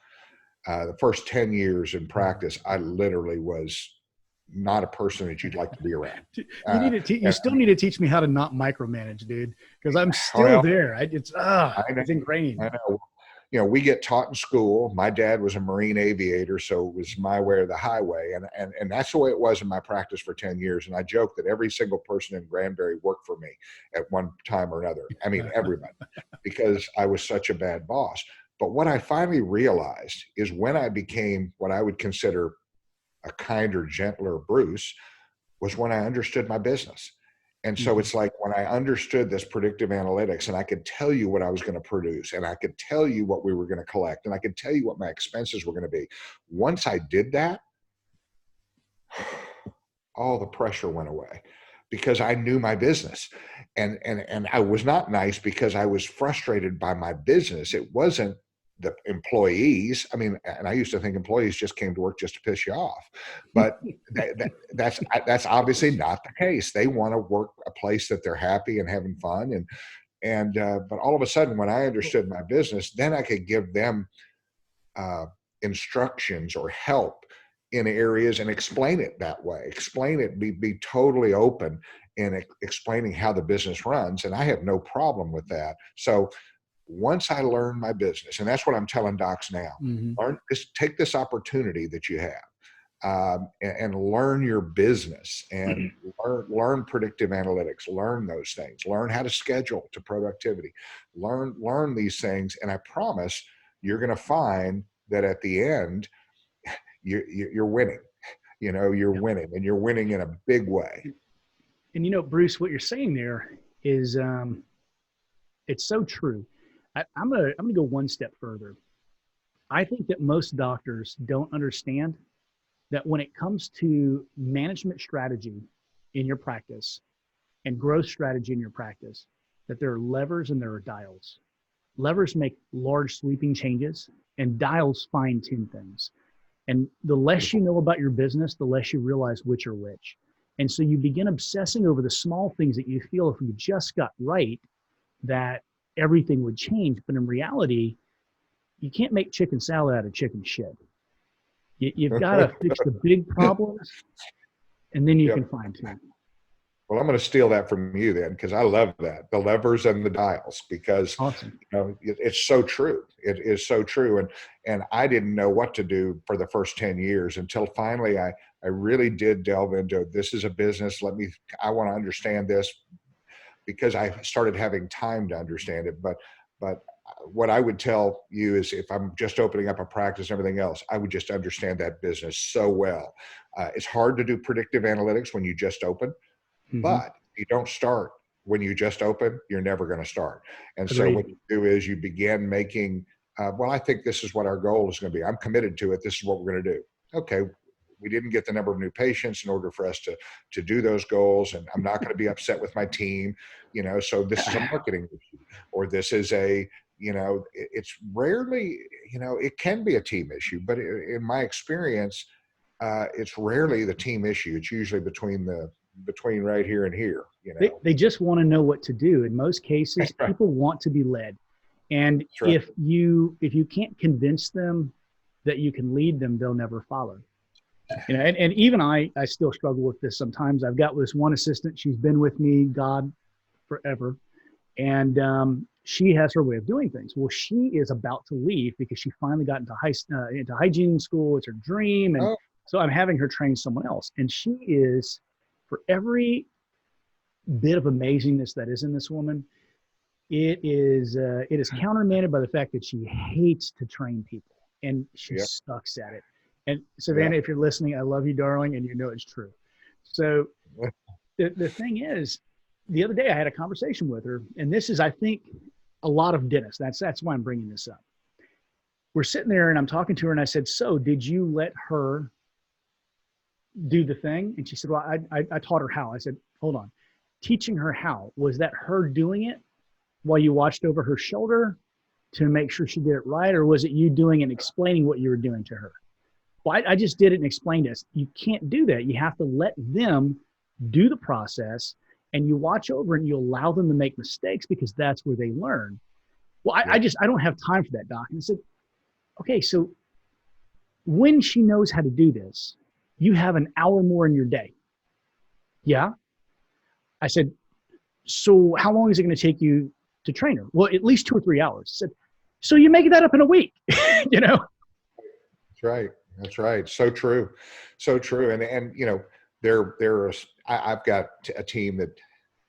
The first 10 years in practice, I literally was not a person that you'd like to be around. You still need to teach me how to not micromanage, dude, because I'm still there. It's ingrained. I know. You know, we get taught in school. My dad was a Marine aviator, so it was my way or the highway. And that's the way it was in my practice for 10 years. And I joke that every single person in Granbury worked for me at one time or another. I mean, everybody, because I was such a bad boss. But what I finally realized is when I became what I would consider a kinder, gentler Bruce was when I understood my business. And so it's like when I understood this predictive analytics and I could tell you what I was going to produce and I could tell you what we were going to collect and I could tell you what my expenses were going to be. Once I did that, all the pressure went away because I knew my business. And I was not nice because I was frustrated by my business. It wasn't the employees. I mean, and I used to think employees just came to work just to piss you off, but that's obviously not the case. They want to work a place that they're happy and having fun. But all of a sudden, when I understood my business, then I could give them instructions or help in areas and explain it that way. Explain it, be totally open in explaining how the business runs. And I have no problem with that. So once I learned my business, and that's what I'm telling docs now, take this opportunity that you have and learn your business and learn predictive analytics, learn those things, learn how to schedule to productivity, learn these things. And I promise you're going to find that at the end, you're winning. You know, you're winning, and you're winning in a big way. And, you know, Bruce, what you're saying there is it's so true. I'm gonna go one step further. I think that most doctors don't understand that when it comes to management strategy in your practice and growth strategy in your practice, that there are levers and there are dials. Levers make large sweeping changes and dials fine-tune things. And the less you know about your business, the less you realize which are which. And so you begin obsessing over the small things that you feel if you just got right, that everything would change. But in reality, you can't make chicken salad out of chicken shit. You've got to fix the big problems, and then you can fine tune. Well, I'm going to steal that from you then, because I love that, the levers and the dials, because awesome. You know, it's so true. It is so true. And I didn't know what to do for the first 10 years until finally I really did delve into, this is a business. I want to understand this, because I started having time to understand it. But what I would tell you is, if I'm just opening up a practice and everything else, I would just understand that business so well. It's hard to do predictive analytics when you just open, but if you don't start when you just open, you're never going to start. And so what you do is you begin making, well, I think this is what our goal is going to be. I'm committed to it. This is what we're going to do. Okay. We didn't get the number of new patients in order for us to do those goals. And I'm not going to be upset with my team, you know, so this is a marketing issue, or this is it's rarely, it can be a team issue, but in my experience, it's rarely the team issue. It's usually between right here and here, They just want to know what to do. In most cases, people want to be led. And if you can't convince them that you can lead them, they'll never follow. And even I still struggle with this sometimes. I've got this one assistant. She's been with me, God, forever. And she has her way of doing things. Well, she is about to leave because she finally got into hygiene school. It's her dream. And so I'm having her train someone else. And she is, for every bit of amazingness that is in this woman, it is countermanded by the fact that she hates to train people, and she sucks at it. And Savannah, if you're listening, I love you, darling, and you know it's true. So the thing is, the other day I had a conversation with her, and this is, I think, a lot of dentists. That's why I'm bringing this up. We're sitting there, and I'm talking to her, and I said, "So, did you let her do the thing?" And she said, "Well, I taught her how." I said, "Hold on, teaching her how, was that her doing it while you watched over her shoulder to make sure she did it right, or was it you doing and explaining what you were doing to her?" Well, I just did it and explained it. You can't do that. You have to let them do the process, and you watch over and you allow them to make mistakes, because that's where they learn. Well, I don't have time for that, doc. And I said, okay, so when she knows how to do this, you have an hour more in your day. Yeah. I said, so how long is it going to take you to train her? Well, at least 2 or 3 hours. I said, so you make that up in a week, you know? That's right. That's right. So true. So true. And you know, I've got a team that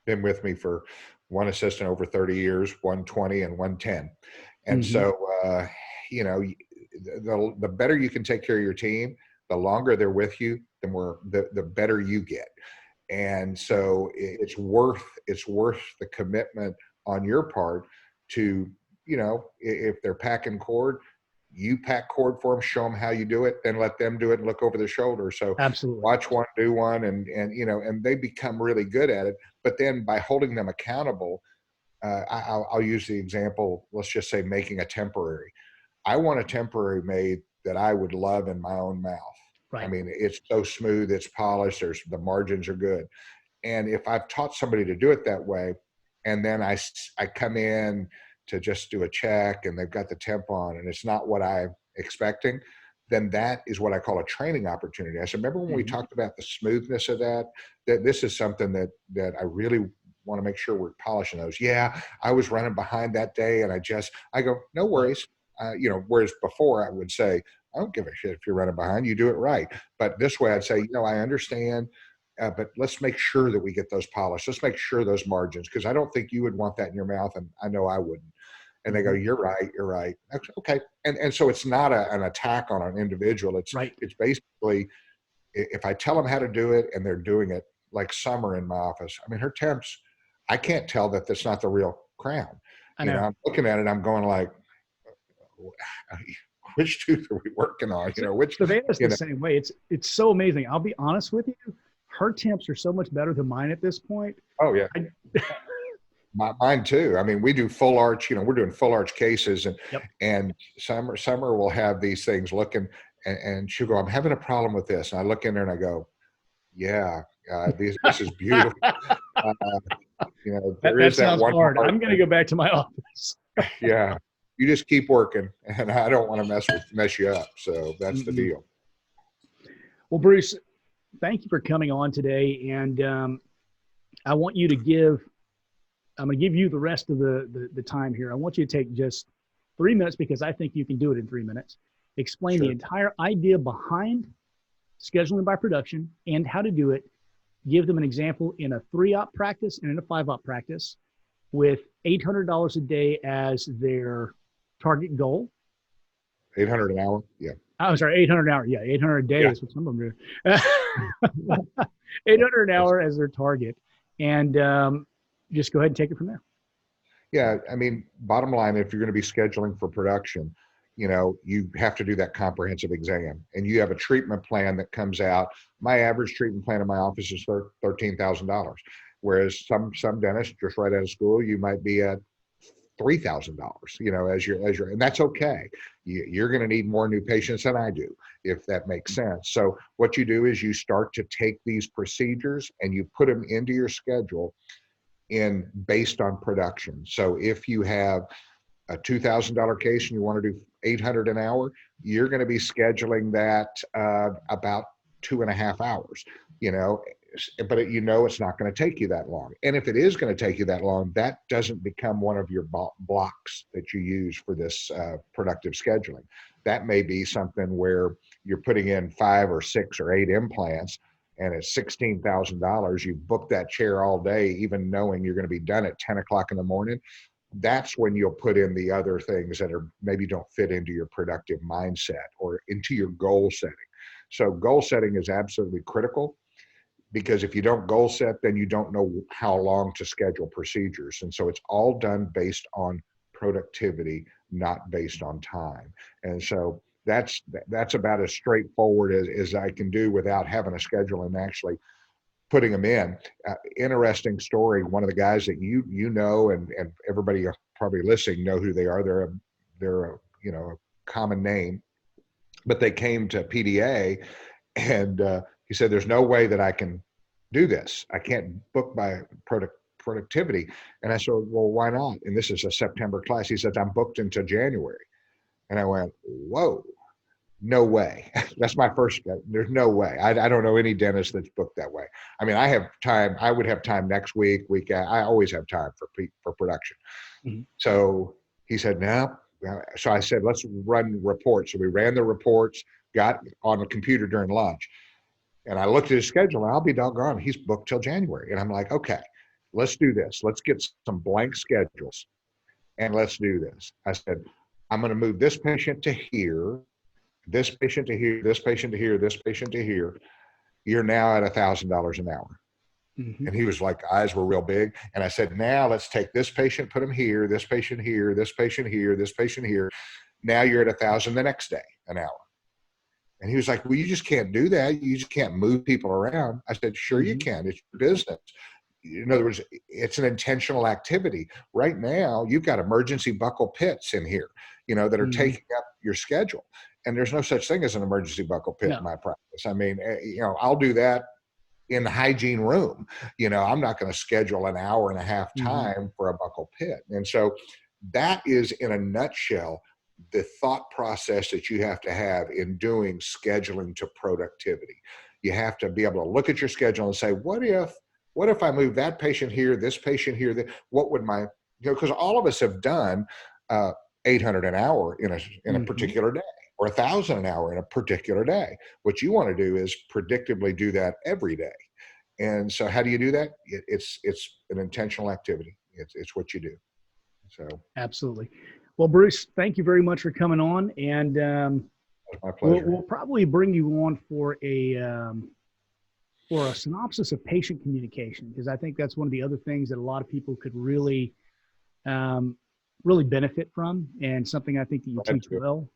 been with me for, one assistant over 30 years, 120 and 110. And so, you know, the better you can take care of your team, the longer they're with you, the better you get. And so it's worth the commitment on your part to, you know, if they're packing cord, you pack cord for them, show them how you do it, then let them do it and look over their shoulder. So absolutely, watch one, do one, and you know, and they become really good at it. But then by holding them accountable, I'll use the example, let's just say making a temporary. I want a temporary made that I would love in my own mouth. right. I mean, it's so smooth, it's polished, the margins are good. And if I've taught somebody to do it that way, and then I come in to just do a check and they've got the temp on and it's not what I'm expecting, then that is what I call a training opportunity. I said, remember when we talked about the smoothness of that this is something that I really want to make sure we're polishing those. Yeah, I was running behind that day and I go, no worries. You know, whereas before I would say, I don't give a shit if you're running behind, you do it right. But this way I'd say, you know, I understand, but let's make sure that we get those polished. Let's make sure those margins, because I don't think you would want that in your mouth, and I know I wouldn't. And they go, you're right. Okay. And so it's not an attack on an individual. It's right. It's basically, if I tell them how to do it and they're doing it, like Summer in my office, I mean, her temps, I can't tell that that's not the real crown. I know. I'm looking at it, I'm going like, which tooth are we working on? You know, which Savannah's the same way. It's so amazing. I'll be honest with you. Her temps are so much better than mine at this point. Oh yeah. Mine too. I mean, we do full arch, you know, we're doing full arch cases, and Summer will have these things looking, and she'll go, I'm having a problem with this. And I look in there and I go, yeah, this is beautiful. You know, that sounds hard. I'm going to go back to my office. Yeah. You just keep working, and I don't want to mess you up. So that's the deal. Well, Bruce, thank you for coming on today. And I want you to I'm going to give you the rest of the time here. I want you to take just 3 minutes, because I think you can do it in 3 minutes. Explain the entire idea behind scheduling by production and how to do it. Give them an example in a 3-op practice and in a 5-op practice, with $800 a day as their target goal. 800 an hour. Yeah. I'm sorry, 800 an hour. Yeah, 800 a day is what some of them do. 800 an hour as their target, and just go ahead and take it from there. Yeah, I mean, bottom line, if you're going to be scheduling for production, you know, you have to do that comprehensive exam, and you have a treatment plan that comes out. My average treatment plan in my office is $13,000, whereas some dentists just right out of school, you might be at $3,000, you know, as your, and that's okay. You're going to need more new patients than I do, if that makes sense. So what you do is you start to take these procedures and you put them into your schedule based on production. So if you have a $2,000 case and you want to do 800 an hour, you're going to be scheduling that about 2.5 hours, but it's not going to take you that long. And if it is going to take you that long, that doesn't become one of your blocks that you use for this productive scheduling. That may be something where you're putting in 5 or 6 or 8 implants, and it's $16,000. You've booked that chair all day, even knowing you're going to be done at 10 o'clock in the morning. That's when you'll put in the other things that are maybe don't fit into your productive mindset or into your goal setting. So goal setting is absolutely critical, because if you don't goal set, then you don't know how long to schedule procedures. And so it's all done based on productivity, not based on time. And so that's about as straightforward as I can do without having a schedule and actually putting them in. Interesting story. One of the guys that you know, and everybody probably listening know who they are. They're a common name, but they came to PDA, and he said, "There's no way that I can do this. I can't book by productivity." And I said, "Well, why not?" And this is a September class. He said, "I'm booked until January." And I went, "Whoa. No way." That's my first. There's no way. I don't know any dentist that's booked that way. I mean, I have time. I would have time next week. I always have time for production. Mm-hmm. So he said, "No." So I said, "Let's run reports." So we ran the reports, got on the computer during lunch, and I looked at his schedule, and I'll be doggone, he's booked till January. And I'm like, "Okay, let's do this. Let's get some blank schedules, and let's do this." I said, "I'm going to move this patient to here, this patient to here, this patient to here, this patient to here. You're now at $1,000 an hour." Mm-hmm. And he was like, eyes were real big. And I said, "Now let's take this patient, put him here, this patient here, this patient here, this patient here. Now you're at 1,000 the next day, an hour." And he was like, "Well, you just can't do that. You just can't move people around." I said, "Sure, you can. It's your business." In other words, it's an intentional activity. Right now, you've got emergency buccal pits in here, that are taking up your schedule. And there's no such thing as an emergency buccal pit in my practice. I mean, I'll do that in the hygiene room. I'm not going to schedule an hour and a half time for a buccal pit. And so that is, in a nutshell, the thought process that you have to have in doing scheduling to productivity. You have to be able to look at your schedule and say, what if I move that patient here, this patient here, what would my, because all of us have done 800 an hour in a particular day, or 1,000 an hour in a particular day. What you want to do is predictably do that every day. And so how do you do that? It's an intentional activity. It's what you do. So absolutely. Well, Bruce, thank you very much for coming on. And my pleasure. We'll probably bring you on for a synopsis of patient communication, because I think that's one of the other things that a lot of people could really benefit from, and something I think that you teach well.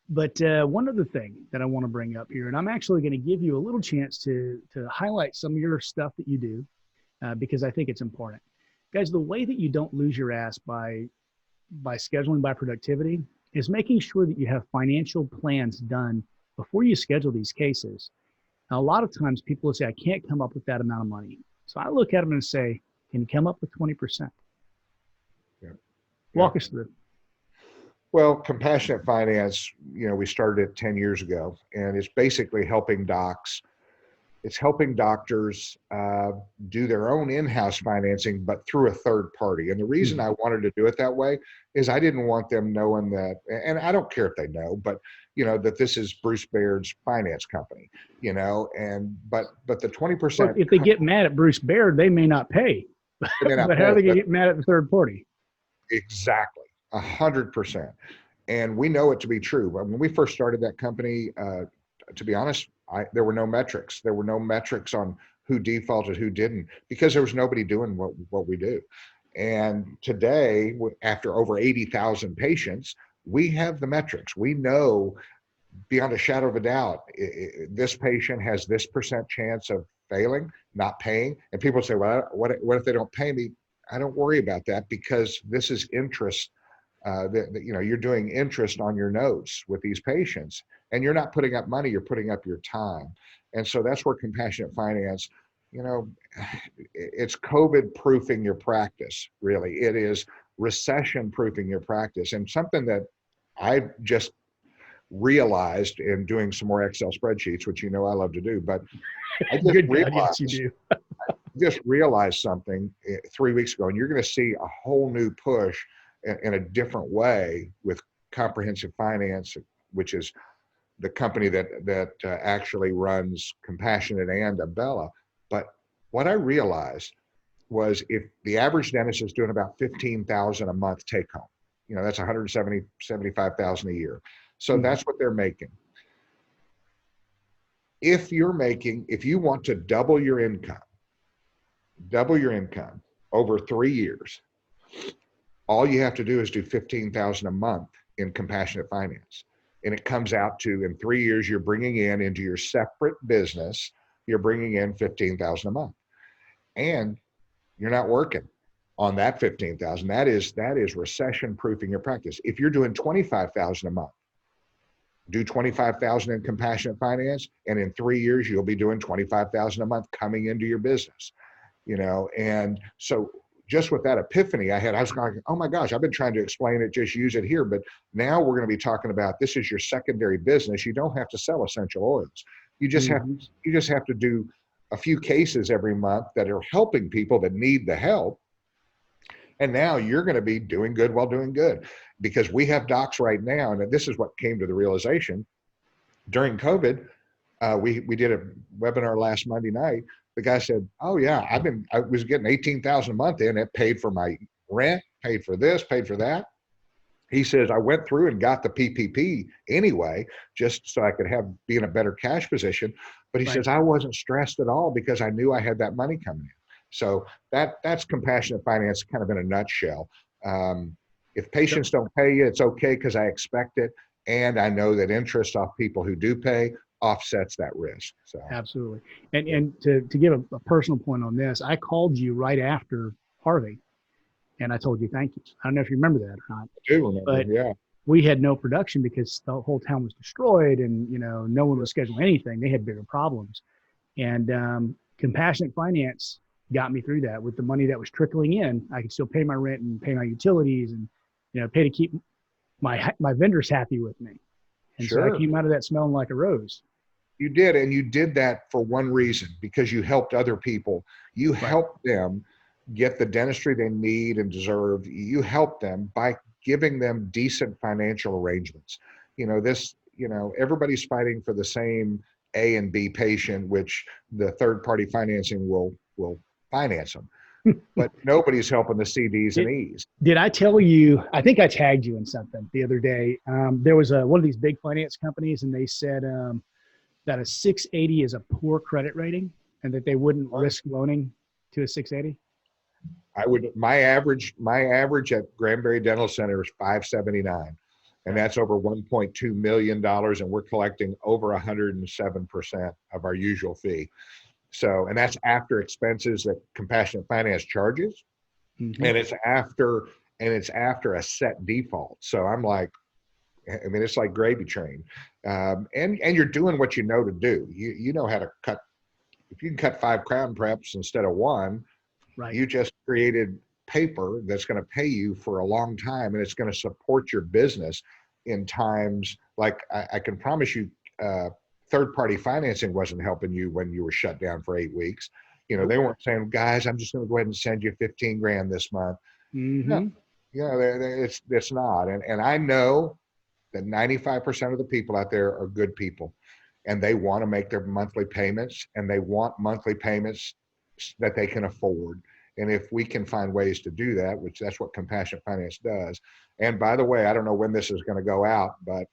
But one other thing that I want to bring up here, and I'm actually going to give you a little chance to highlight some of your stuff that you do, because I think it's important. Guys, the way that you don't lose your ass by scheduling by productivity is making sure that you have financial plans done before you schedule these cases. Now, a lot of times people will say, "I can't come up with that amount of money." So I look at them and say, "Can you come up with 20%? Walk us through. Well, Compassionate Finance, we started it 10 years ago, and it's basically helping docs. It's helping doctors do their own in-house financing, but through a third party. And the reason I wanted to do it that way is I didn't want them knowing that, and I don't care if they know, but that this is Bruce Baird's finance company, but the 20%. If they get mad at Bruce Baird, they may not pay. But how are they going to get mad at the third party? Exactly, 100%. And we know it to be true. When we first started that company, to be honest, there were no metrics. There were no metrics on who defaulted, who didn't, because there was nobody doing what we do. And today, after over 80,000 patients, we have the metrics. We know beyond a shadow of a doubt, this patient has this % chance of failing, not paying. And people say, "Well, what if they don't pay me?" I don't worry about that, because this is interest. You're doing interest on your notes with these patients, and you're not putting up money, you're putting up your time. And so that's where Compassionate Finance, it's COVID proofing your practice. Really, it is recession proofing your practice. And something that I just realized in doing some more Excel spreadsheets, which I love to do, but I just Good God, realized, yes, you do. just realized something 3 weeks ago, and you're going to see a whole new push in a different way with Comprehensive Finance, which is the company that actually runs Compassionate and Abela. But what I realized was, if the average dentist is doing about $15,000 a month take home, that's $175,000 a year. So that's what they're making. If you want to double your income over 3 years, all you have to do is do $15,000 a month in Compassionate Finance. And it comes out to, in 3 years, you're bringing into your separate business, you're bringing in $15,000 a month. And you're not working on that $15,000. That is recession proofing your practice. If you're doing $25,000 a month, do $25,000 in Compassionate Finance, and in 3 years you'll be doing $25,000 a month coming into your business. And so just with that epiphany I had, I was going, oh my gosh, I've been trying to explain it, just use it here. But now we're going to be talking about, this is your secondary business. You don't have to sell essential oils. You just have to do a few cases every month that are helping people that need the help. And now you're going to be doing good while doing good, because we have docs right now. And this is what came to the realization during COVID. We did a webinar last Monday night. The guy said, oh yeah, I was getting $18,000 a month in. It paid for my rent, paid for this, paid for that. He says, I went through and got the PPP anyway, just so I could be in a better cash position. But he says, I wasn't stressed at all because I knew I had that money coming in. So that's Compassionate Finance kind of in a nutshell. If patients don't pay you, it's okay, because I expect it. And I know that interest off people who do pay offsets that risk. So Absolutely. And to give a personal point on this, I called you right after Harvey, and I told you thank you. I don't know if you remember that or not. I do remember, but yeah. We had no production because the whole town was destroyed, and no one was scheduling anything. They had bigger problems. And Compassionate Finance got me through that. With the money that was trickling in, I could still pay my rent and pay my utilities, and pay to keep my vendors happy with me. And so I came out of that smelling like a rose. You did, and you did that for one reason, because you helped other people. You helped them get the dentistry they need and deserve. You helped them by giving them decent financial arrangements. Everybody's fighting for the same A and B patient, which the third-party financing will finance them. But nobody's helping the CDs and E's. Did I tell you, I think I tagged you in something the other day. There was one of these big finance companies, and they said that a 680 is a poor credit rating, and that they wouldn't risk loaning to a 680. My average at Granbury Dental Center is 579, and that's over $1.2 million, and we're collecting over 107% of our usual fee. So, and that's after expenses that Compassionate Finance charges, and it's after a set default. So I'm like, it's like gravy train, and you're doing what you know to do. You know how to cut. If you can cut 5 crown preps instead of 1, you just created paper that's going to pay you for a long time, and it's going to support your business in times like I can promise you. Third-party financing wasn't helping you when you were shut down for 8 weeks. They weren't saying, guys, I'm just going to go ahead and send you $15,000 this month. No, it's not. And I know that 95% of the people out there are good people, and they want to make their monthly payments, and they want monthly payments that they can afford. And if we can find ways to do that, which that's what Compassionate Finance does. And by the way, I don't know when this is going to go out, but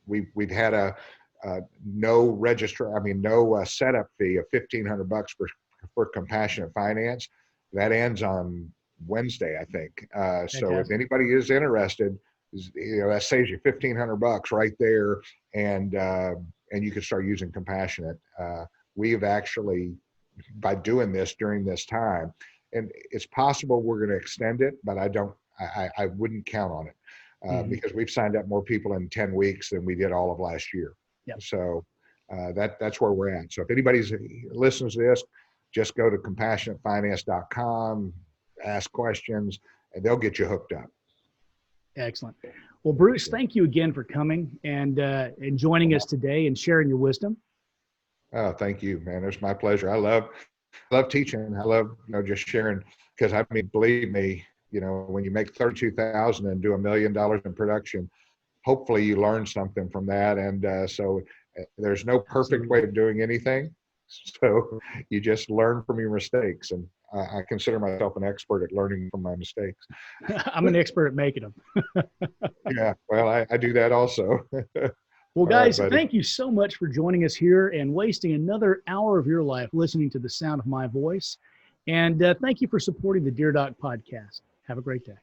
we've had no setup fee of $1,500 for Compassionate Finance. That ends on Wednesday, I think. So if anybody is interested, that saves you $1,500 right there, and you can start using Compassionate. We've actually, by doing this during this time, and it's possible we're going to extend it, but I wouldn't count on it because we've signed up more people in 10 weeks than we did all of last year. Yep. So that's where we're at. So if anybody's listens to this, just go to compassionatefinance.com, ask questions, and they'll get you hooked up. Excellent. Well, Bruce, thank you again for coming and joining us today and sharing your wisdom. Oh, thank you, man. It's my pleasure. I love teaching. I love, just sharing, because I mean, believe me, when you make 32,000 and do $1 million in production, hopefully you learn something from that. And so there's no perfect way of doing anything. So you just learn from your mistakes. And I consider myself an expert at learning from my mistakes. I'm an expert at making them. Yeah, well, I do that also. Well, guys, thank you so much for joining us here and wasting another hour of your life listening to the sound of my voice. And thank you for supporting the Dear Doc podcast. Have a great day.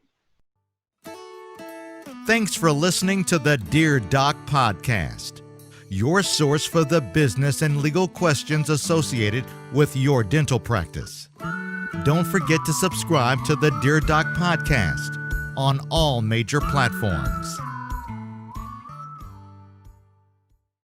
Thanks for listening to the Dear Doc podcast, your source for the business and legal questions associated with your dental practice. Don't forget to subscribe to the Dear Doc podcast on all major platforms.